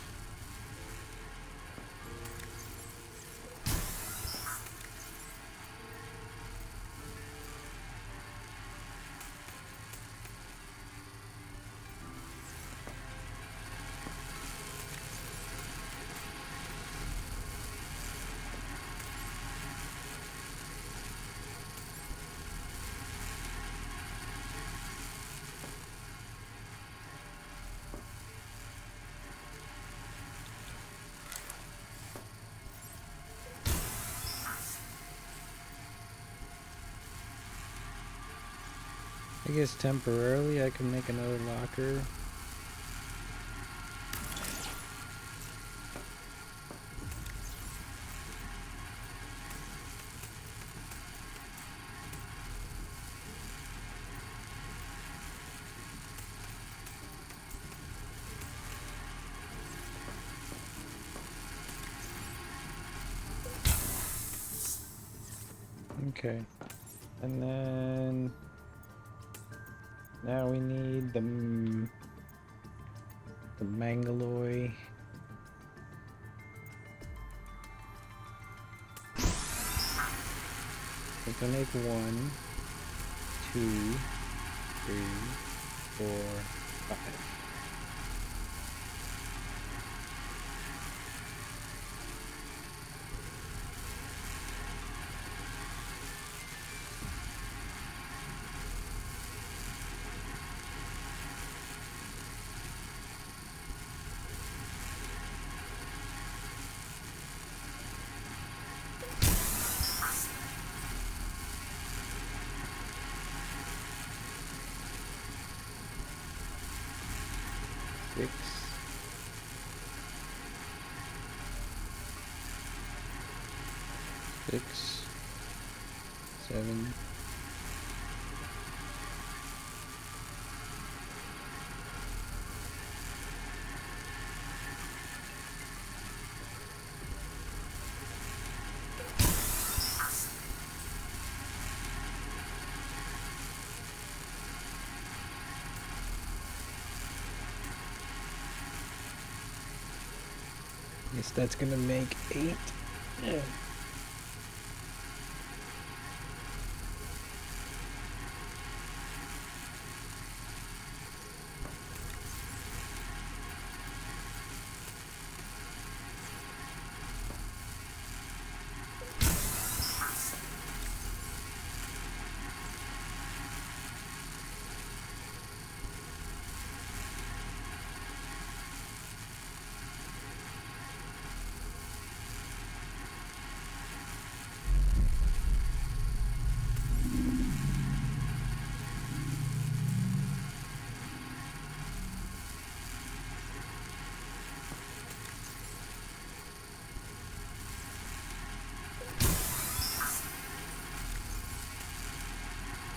I guess temporarily I can make another locker. Okay, and then now we need the Mangaloy. We can make 1, 2, 3, 4, 5. Six. 6, 7. Guess that's gonna make 8. Yeah.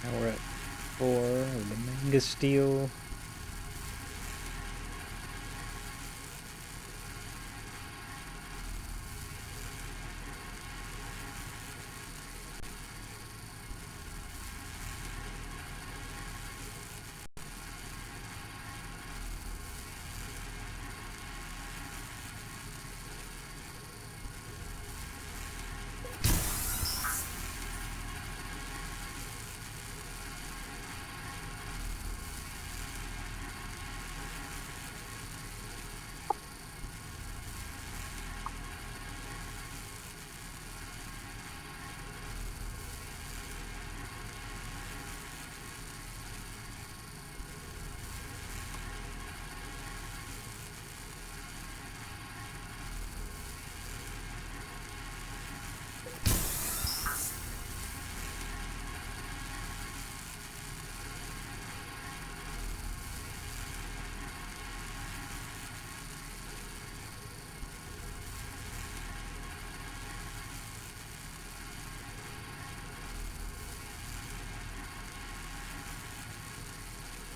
Now we're at 4 of the Manga Steel.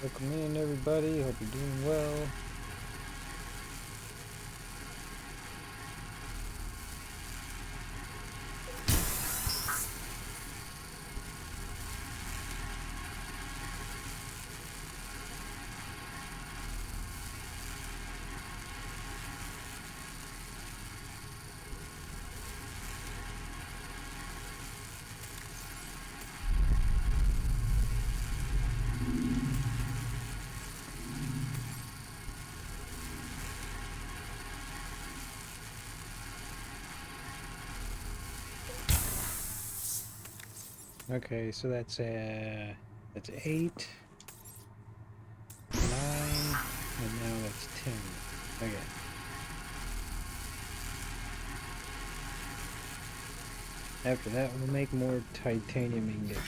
Welcome in, everybody. Hope you're doing well. Okay, so that's 8, 9, and now that's 10. Okay. After that, we'll make more titanium ingots.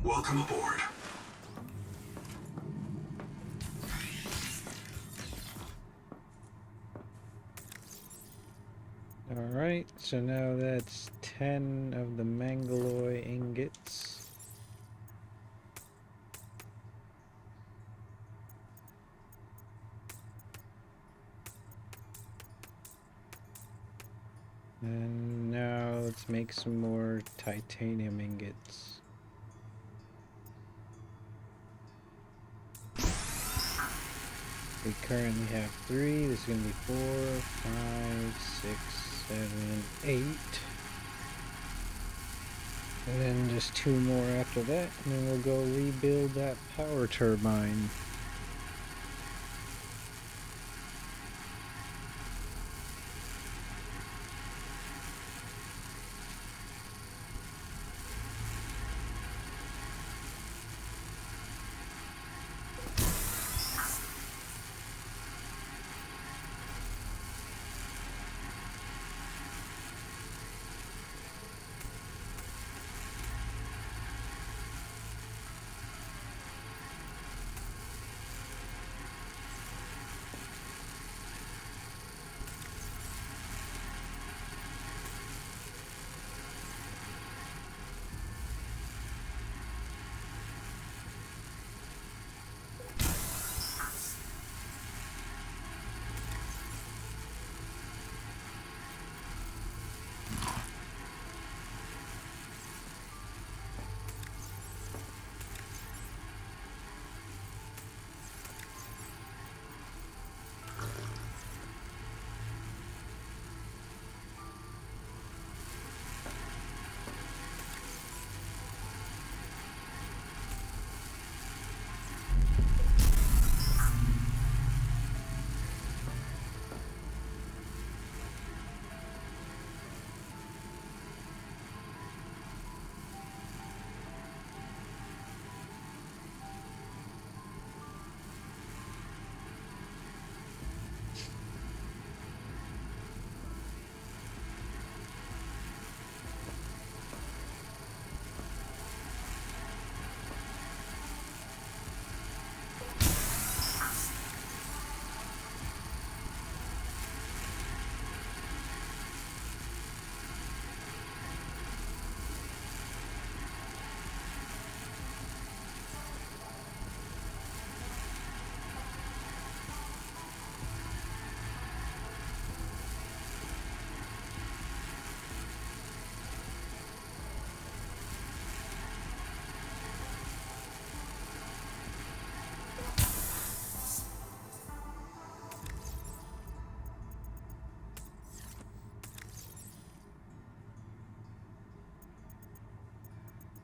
Welcome aboard. Alright, so now that's 10 of the Mangaloy ingots. And now let's make some more titanium ingots. We currently have 3. This is going to be 4, 5, 6, 7, 8. And then just 2 more after that, and then we'll go rebuild that power turbine.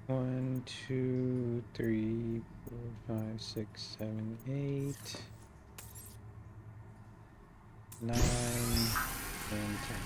One, 2, 3, 4, 5, 6, 7, 8, 9, and 10.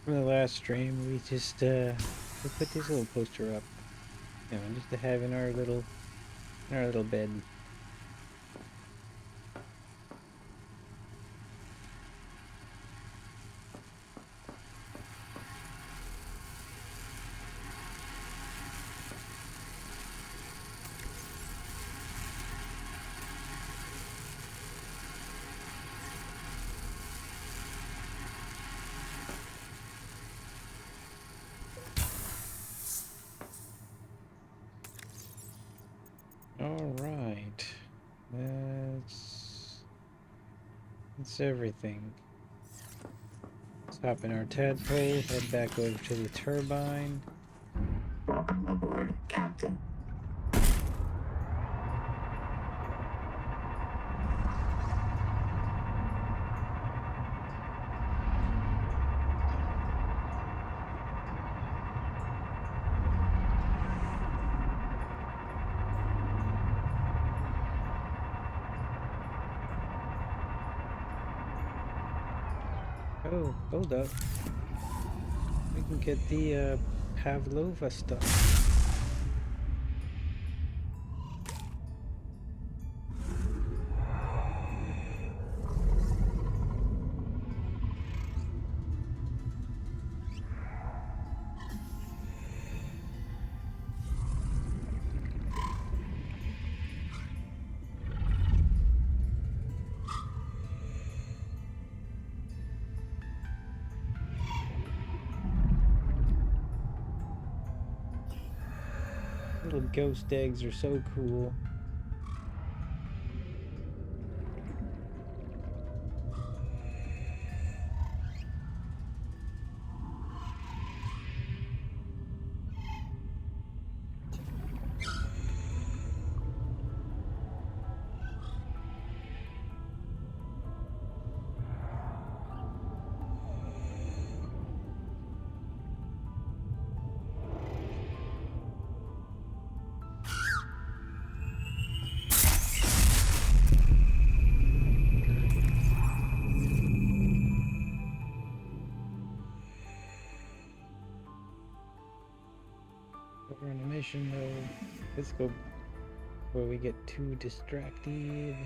From the last stream, we just we put this little poster up, you know, just to have in our little bed. Alright, that's everything. Let's hop in our Tadpole, head back over to the turbine. Welcome aboard, Captain. Oh, hold up. We can get the Pavlova stuff. Little ghost eggs are so cool. We're on a mission though. Let's go where we get too distracted.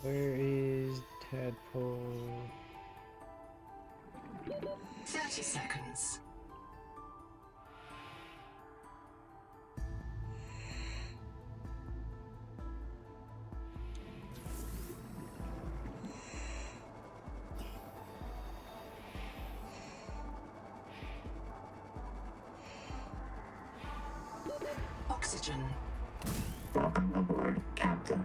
Where is Tadpole? 30 seconds. Oxygen. Welcome aboard, Captain.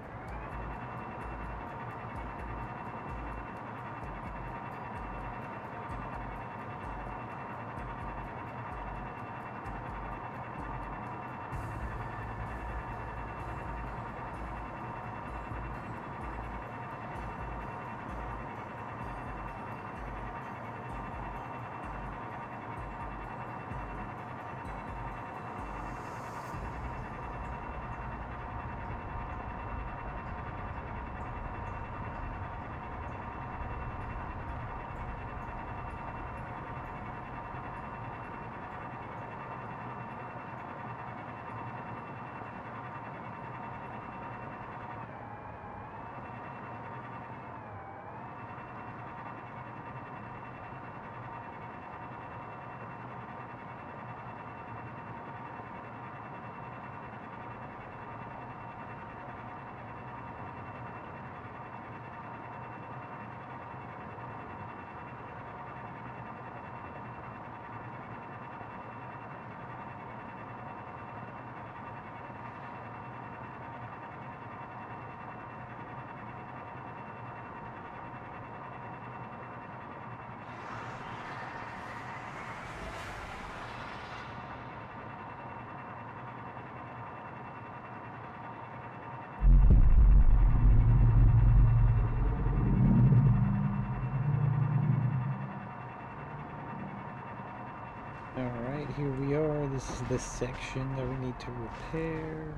Alright, here we are. This is the section that we need to repair.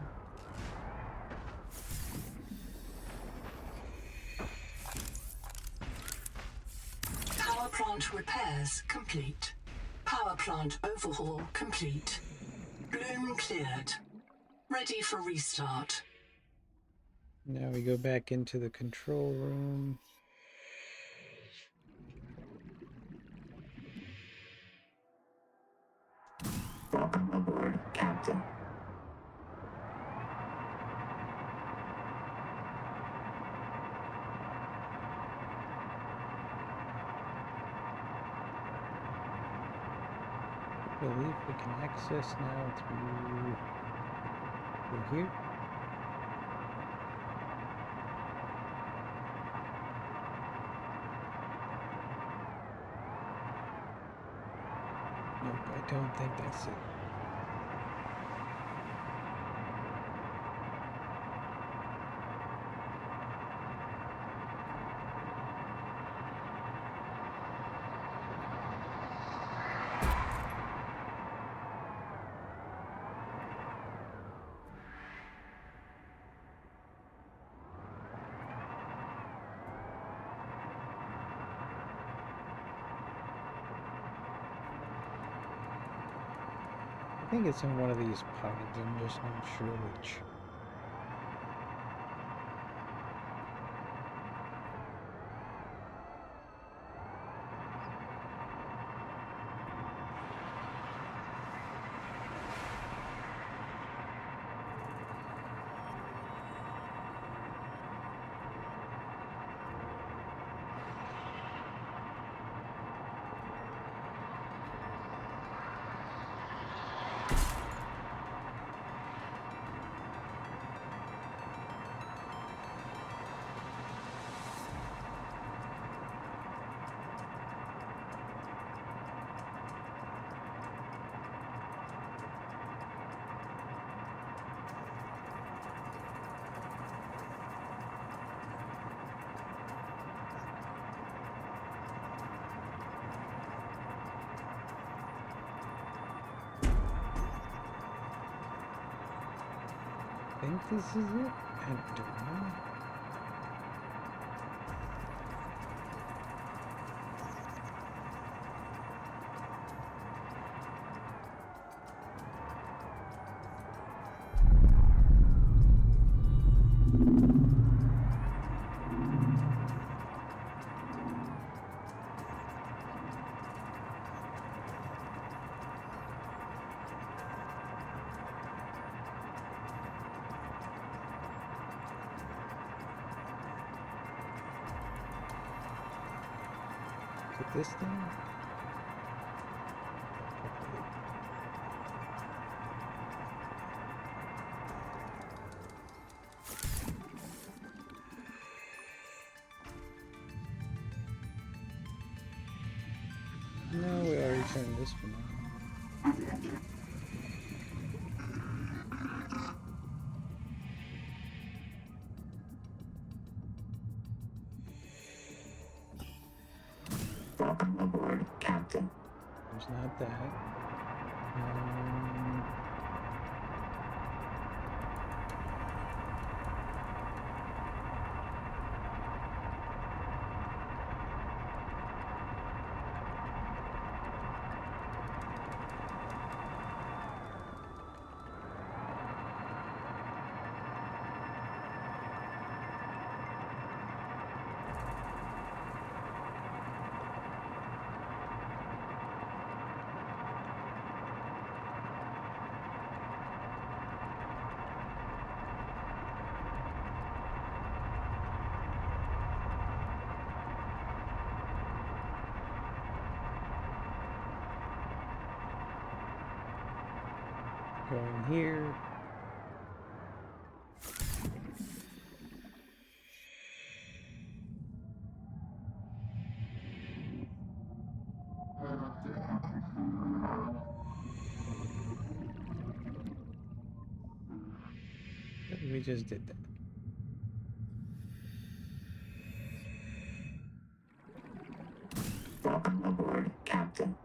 Power plant repairs complete. Power plant overhaul complete. Bloom cleared. Ready for restart. Now we go back into the control room. Welcome aboard, Captain. I believe we can access now through here. Nope, I don't think that's it. I think it's in one of these pods, I'm just not sure which. I think this is it? I don't know. This thing? No, we already turned this one on. Welcome aboard, Captain. There's not that. Going here. We just did that. Welcome aboard, Captain.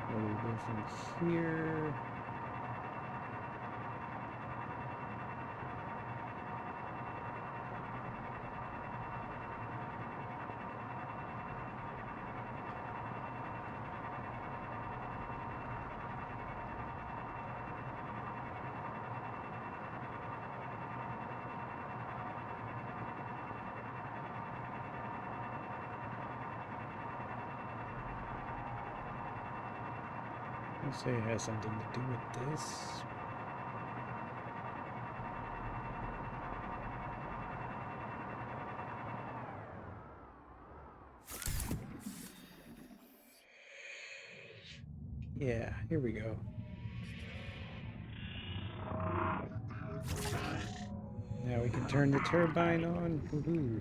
What do we go from here? Let's say it has something to do with this. Yeah, here we go. we can turn the turbine on. Woohoo.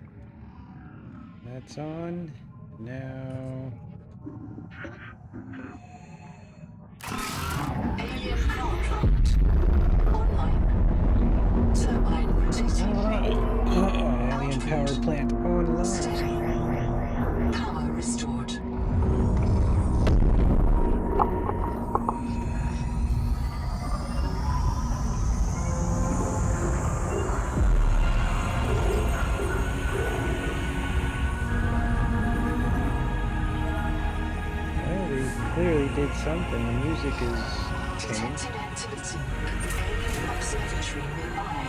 That's on. Now... Alien power plant. Online. Turbine rotating. Alien power plant online. Steady. Power restored. Well, we clearly did something. The music is changed. Detecting activity at the alien observatory nearby.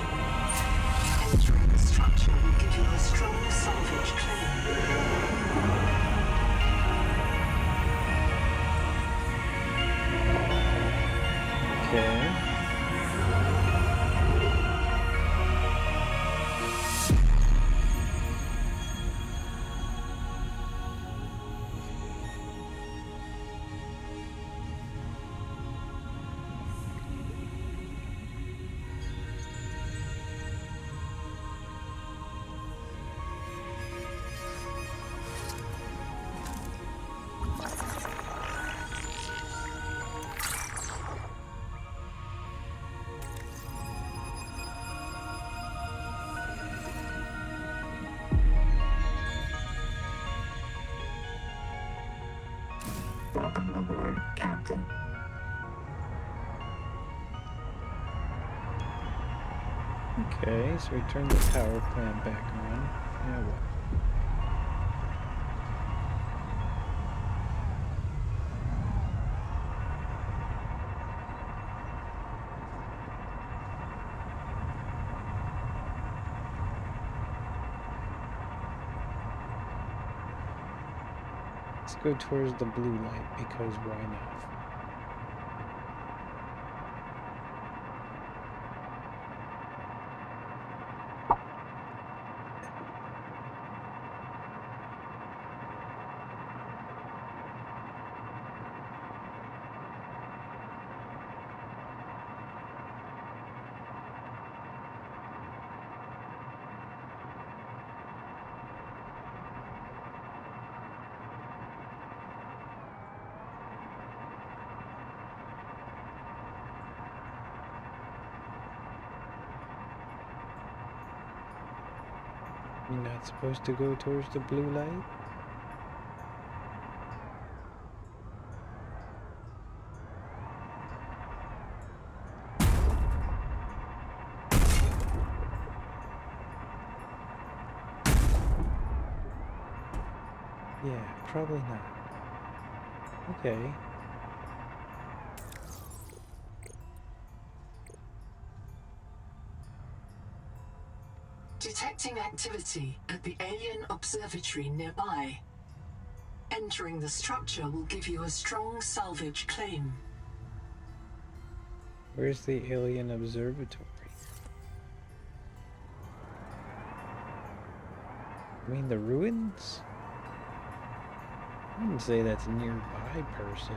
Entering the structure will give you a strong salvage claim. Okay. Welcome aboard, Captain. Okay, so we turn the power plant back on. Now what? Let's go towards the blue light, because why not? You're not supposed to go towards the blue light? Yeah, probably not. Okay. Detecting activity at the alien observatory nearby. Entering the structure will give you a strong salvage claim. Where's the alien observatory? I mean the ruins? I wouldn't say that's nearby per se.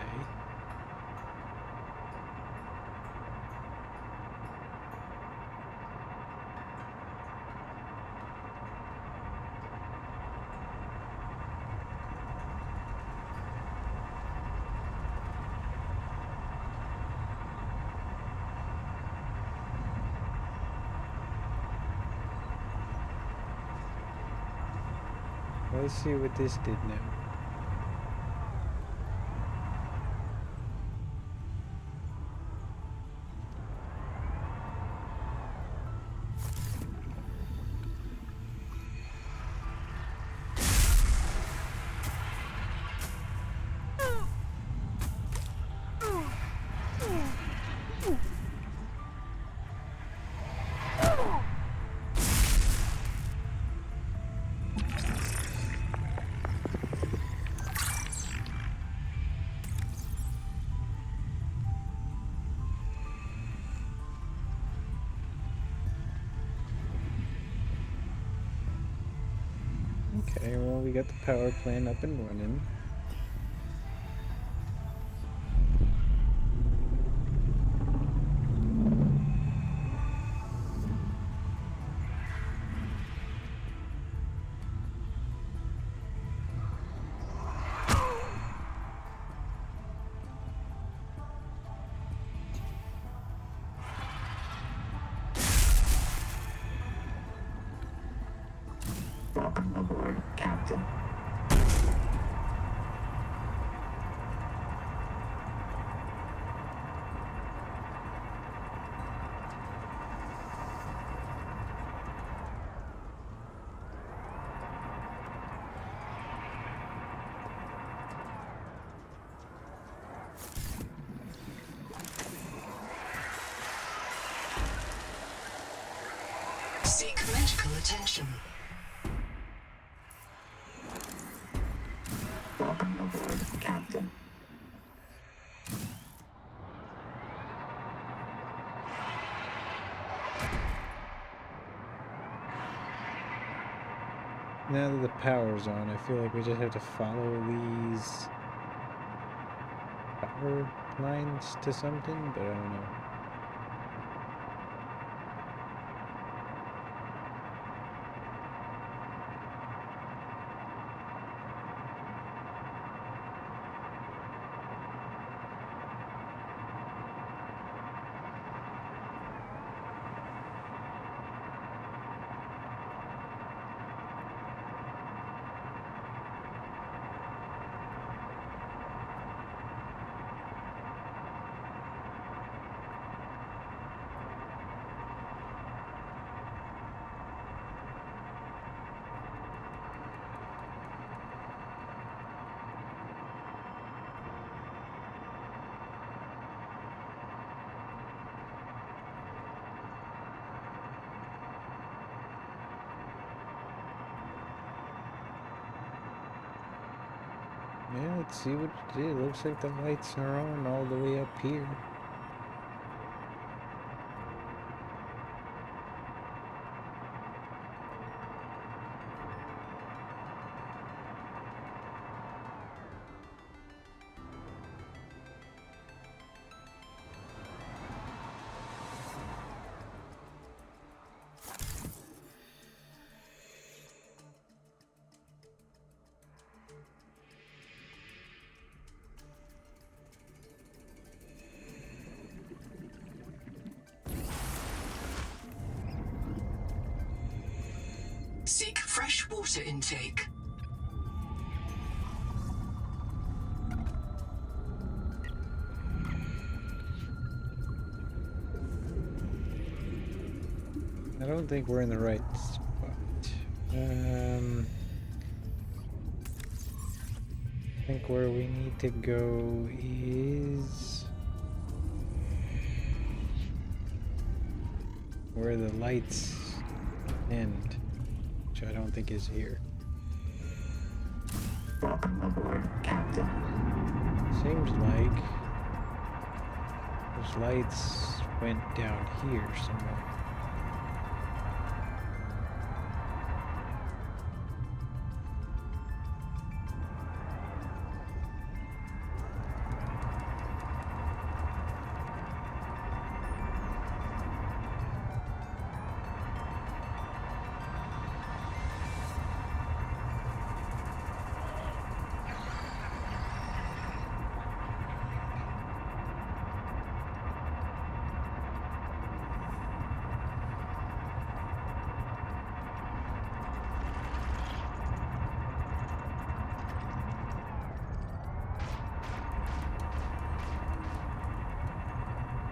Let's see what this did now. Okay, well, we got the power plant up and running. Welcome aboard, Captain. Seek medical attention. Welcome aboard, Captain. Now that the power's on, I feel like we just have to follow these power lines to something, but I don't know. Yeah, let's see what it did. Looks like the lights are on all the way up here. Seek fresh water intake. I don't think we're in the right spot. I think where we need to go is where the lights end, which I don't think is here. Welcome aboard, Captain. Seems like those lights went down here somewhere.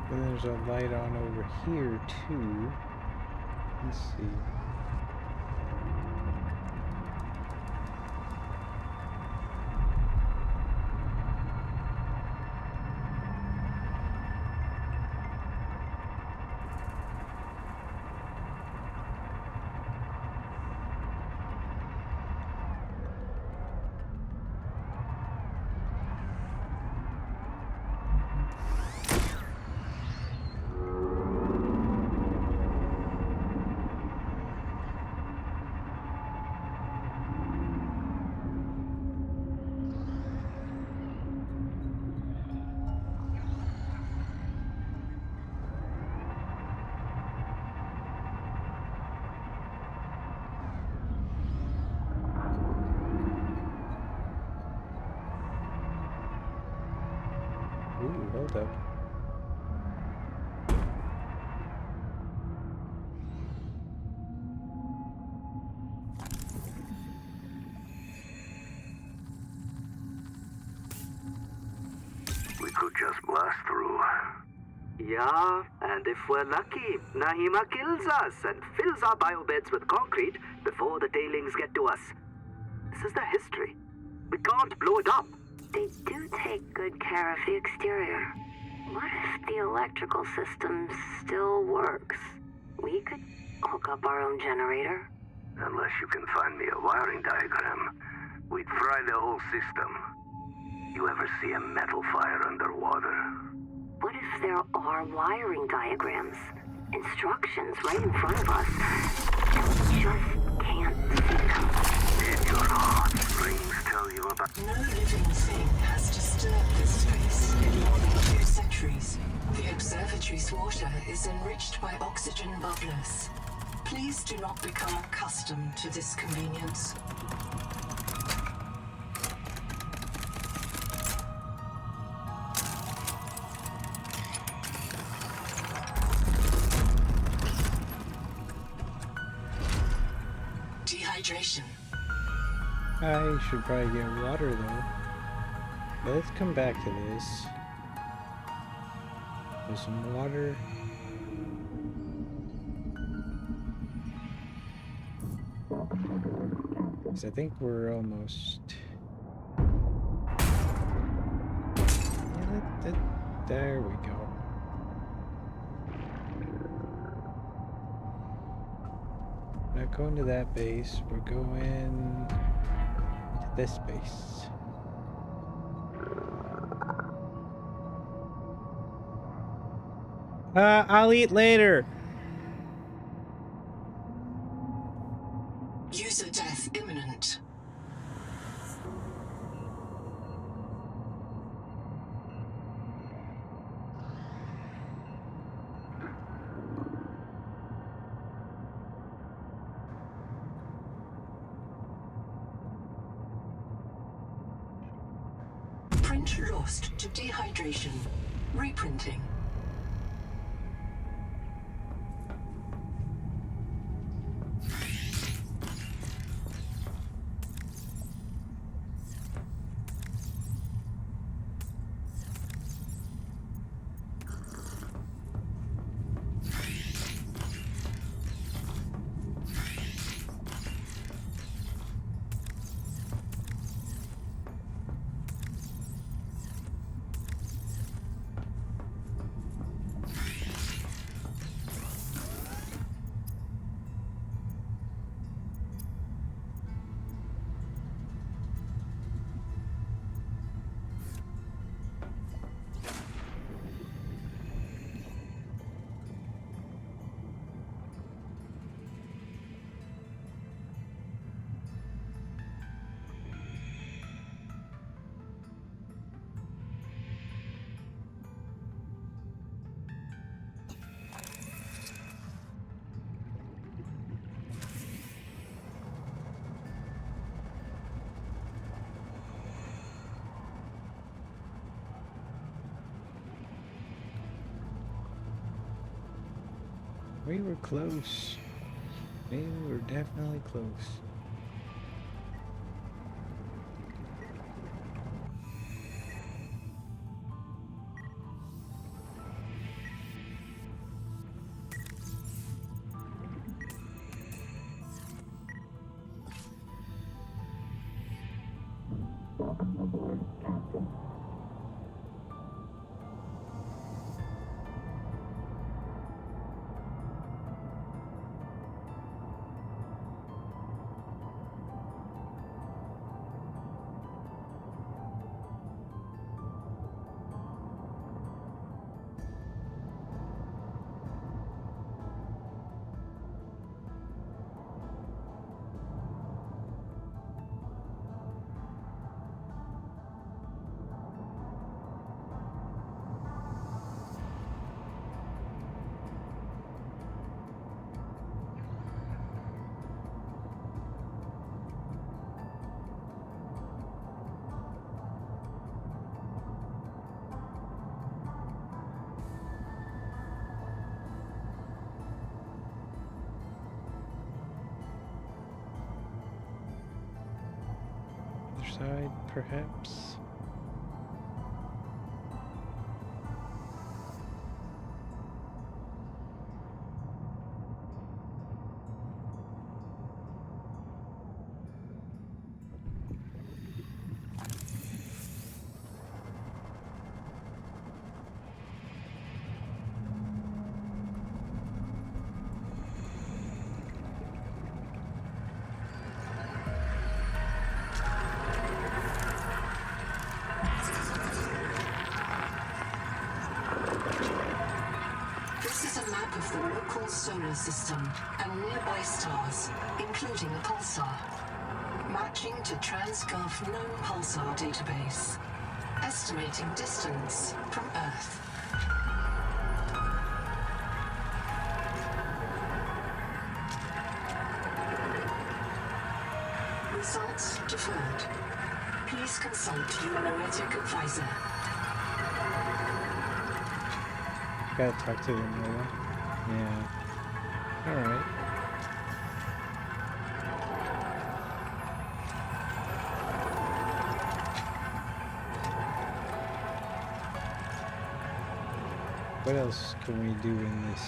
And there's a light on over here too. Let's see. Ooh, hold up. Yeah, and if we're lucky, Nahima kills us and fills our biobeds with concrete before the tailings get to us. This is the history. We can't blow it up. They do take good care of the exterior. What if the electrical system still works? We could hook up our own generator. Unless you can find me a wiring diagram, we'd fry the whole system. You ever see a metal fire underwater? What if there are wiring diagrams? Instructions right in front of us. And we just can't see them. Did your heartstrings tell you about... No living thing has disturbed this space in more than 2 centuries. The observatory's water is enriched by oxygen bubblers. Please do not become accustomed to this convenience. Dehydration. I should probably get water though. But let's come back to this. There's some water. Because I think we're almost... Yeah, there we go. Not going to that base, we're going to this base. I'll eat later. User death imminent. Print lost to dehydration. Reprinting. We were close. We were definitely close. Side, perhaps. This is a map of the local solar system and nearby stars, including a pulsar. Matching to TransGov known pulsar database. Estimating distance from Earth. Results deferred. Please consult your noetic advisor. Gotta talk to them, Noah. Yeah. Alright. What else can we do in this?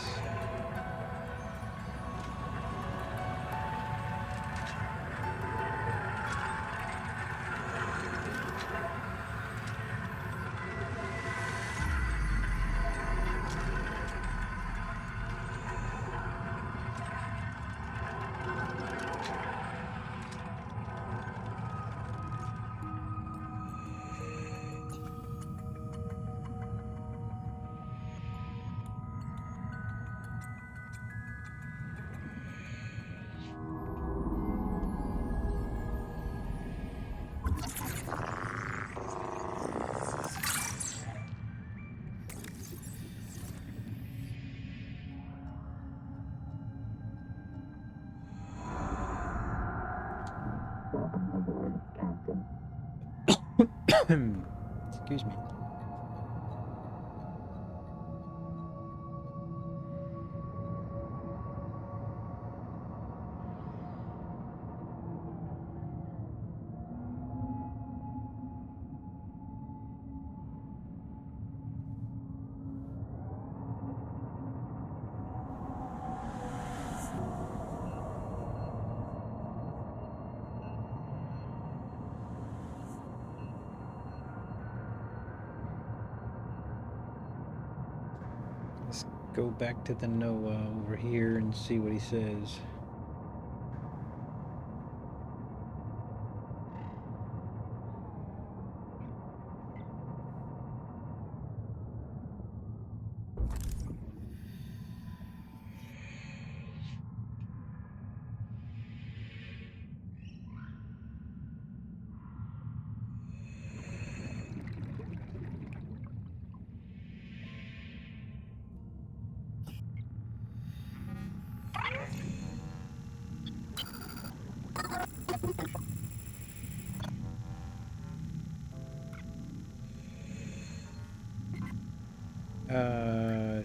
Excuse me. Let's go back to the Noah over here and see what he says.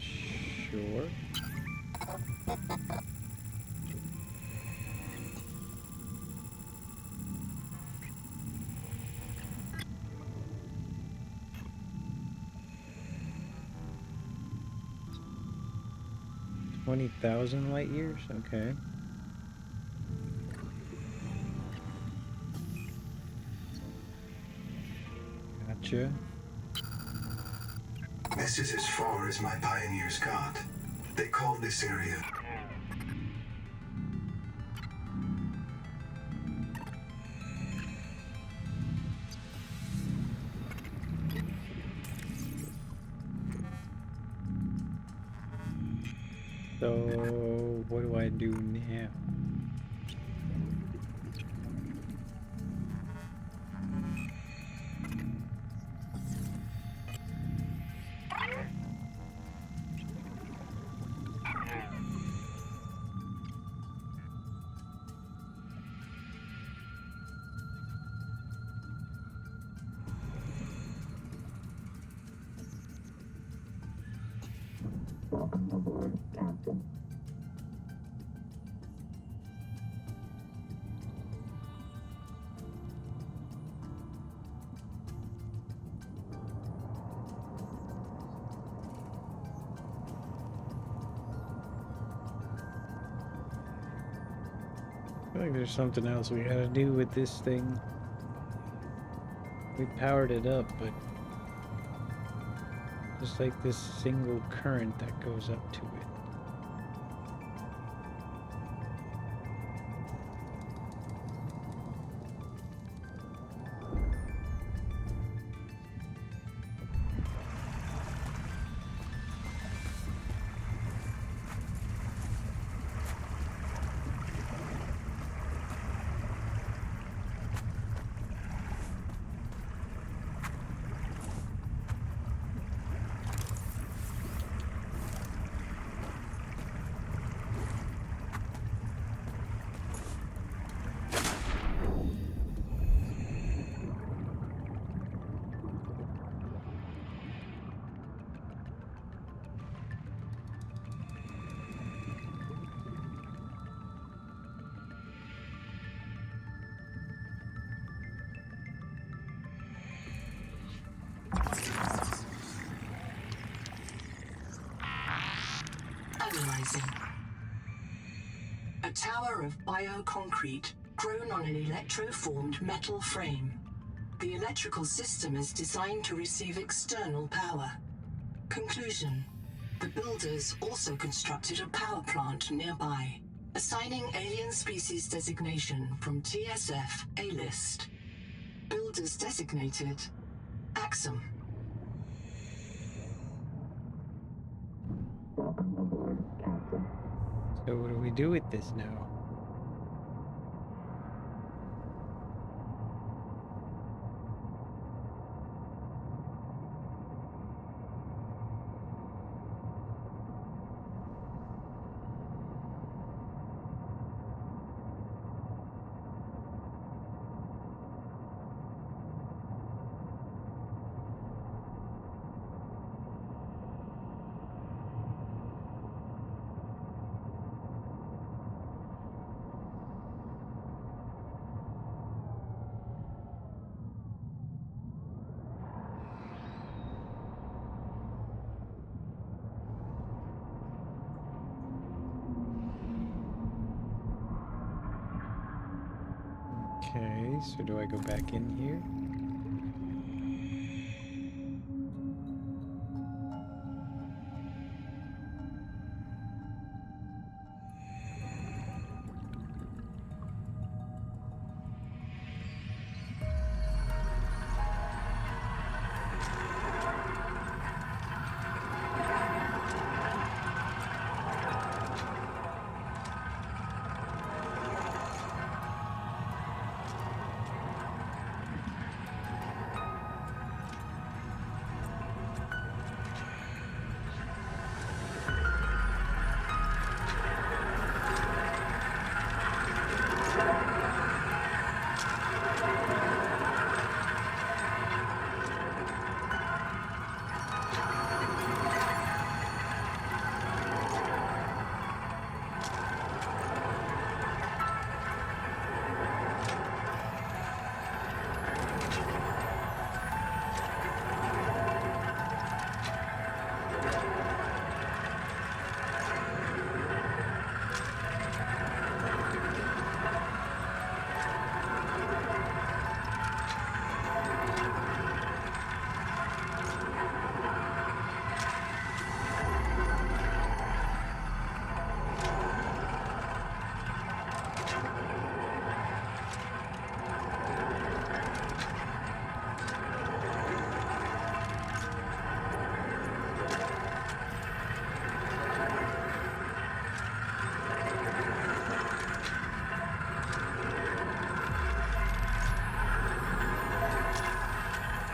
Sure. $20,000 light years? Okay. Gotcha. This is as far as my pioneers got. They called this area So, what do I do now? Welcome aboard, Captain. I feel like there's something else we gotta do with this thing. We powered it up, but just like this single current that goes up to it. Analyzing. A tower of bioconcrete grown on an electroformed metal frame. The electrical system is designed to receive external power. Conclusion. The builders also constructed a power plant nearby, assigning alien species designation from TSF A-list. Builders designated Axom. Welcome aboard, Captain. So what do we do with this now? Okay, so do I go back in here?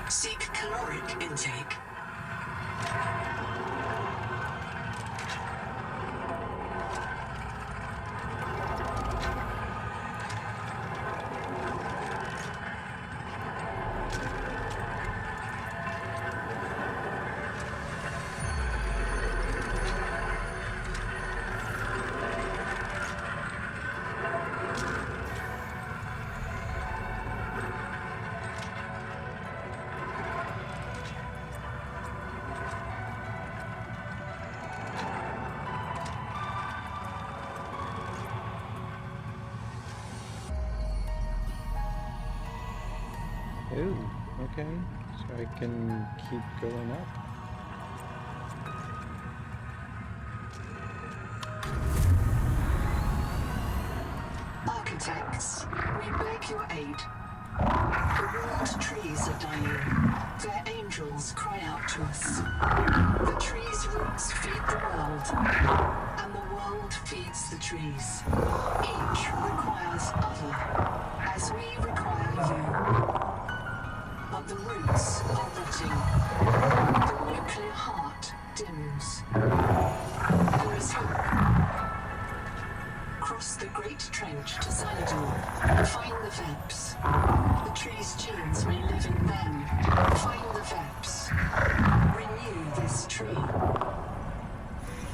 Seek caloric intake. Ooh, okay. So I can keep going up. Architects, we beg your aid. The world trees are dying. Their angels cry out to us. The trees' roots feed the world, and the world feeds the trees. Each requires other, as we require you. But the roots are rotting. The nuclear heart dims. There is hope. Cross the great trench to Salidor. Find the Veps. The tree's genes may live in them. Find the Veps. Renew this tree.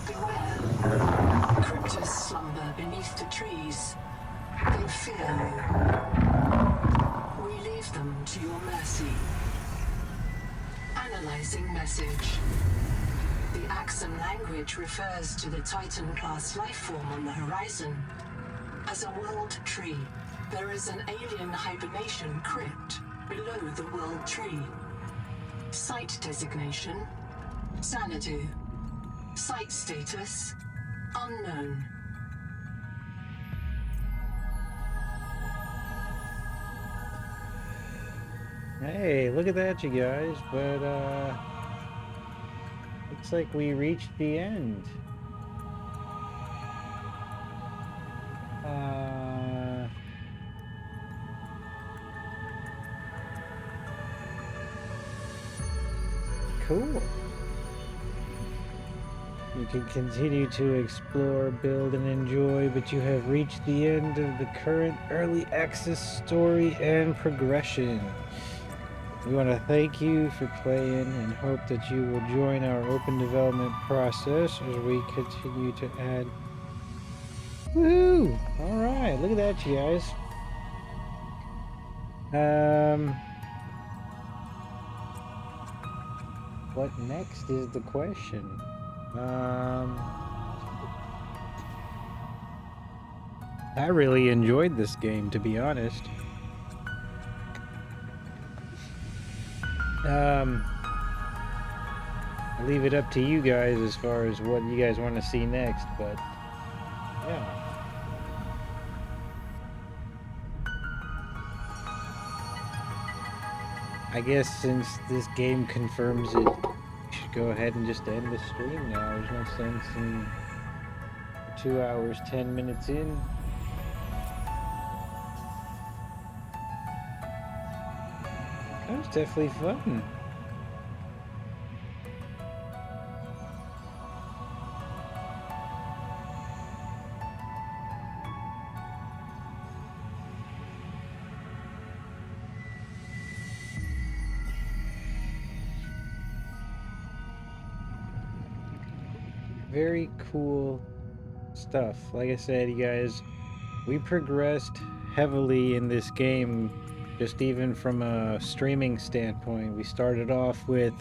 Beware. Cryptos slumber beneath the trees. They fear you. We leave them to your mercy. Analyzing message. The Axom language refers to the Titan-class life form on the horizon. As a world tree, there is an alien hibernation crypt below the world tree. Site designation: Xanadu. Site status: unknown. Hey, look at that, you guys. But, looks like we reached the end. Cool. You can continue to explore, build, and enjoy, but you have reached the end of the current early access story and progression. We want to thank you for playing and hope that you will join our open development process as we continue to add. Woohoo! Alright, look at that, you guys. What next is the question? I really enjoyed this game, to be honest. I'll leave it up to you guys as far as what you guys want to see next, but yeah. I guess since this game confirms it, we should go ahead and just end the stream now. There's no sense in 2 hours, 10 minutes in. That was definitely fun. Very cool stuff. Like I said, you guys, we progressed heavily in this game, just even from a streaming standpoint. We started off with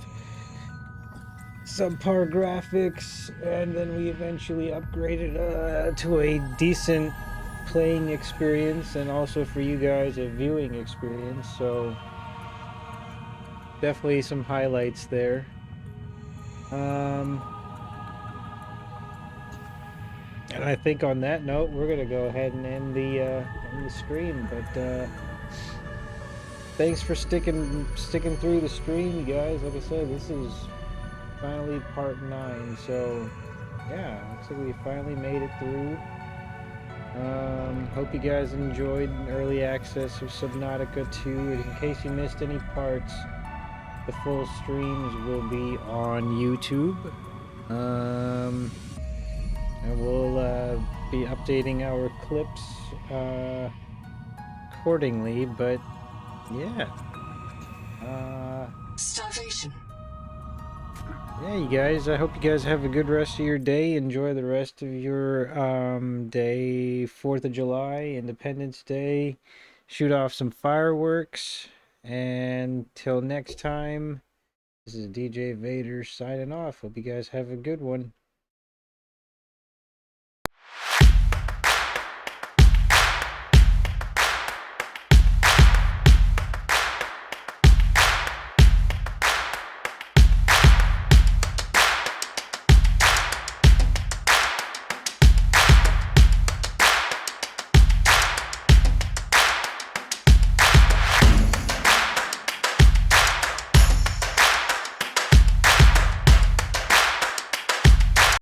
subpar graphics, and then we eventually upgraded to a decent playing experience, and also for you guys a viewing experience. So definitely some highlights there. And I think on that note, we're gonna go ahead and end the stream. But thanks for sticking through the stream, you guys. Like I said, this is finally part 9. So yeah, looks like we finally made it through. Hope you guys enjoyed early access of Subnautica 2. In case you missed any parts, the full streams will be on YouTube. And we'll be updating our clips accordingly, but yeah. Starvation. Yeah, you guys, I hope you guys have a good rest of your day. Enjoy the rest of your day, 4th of July, Independence Day. Shoot off some fireworks. And till next time, this is DJ Vader signing off. Hope you guys have a good one.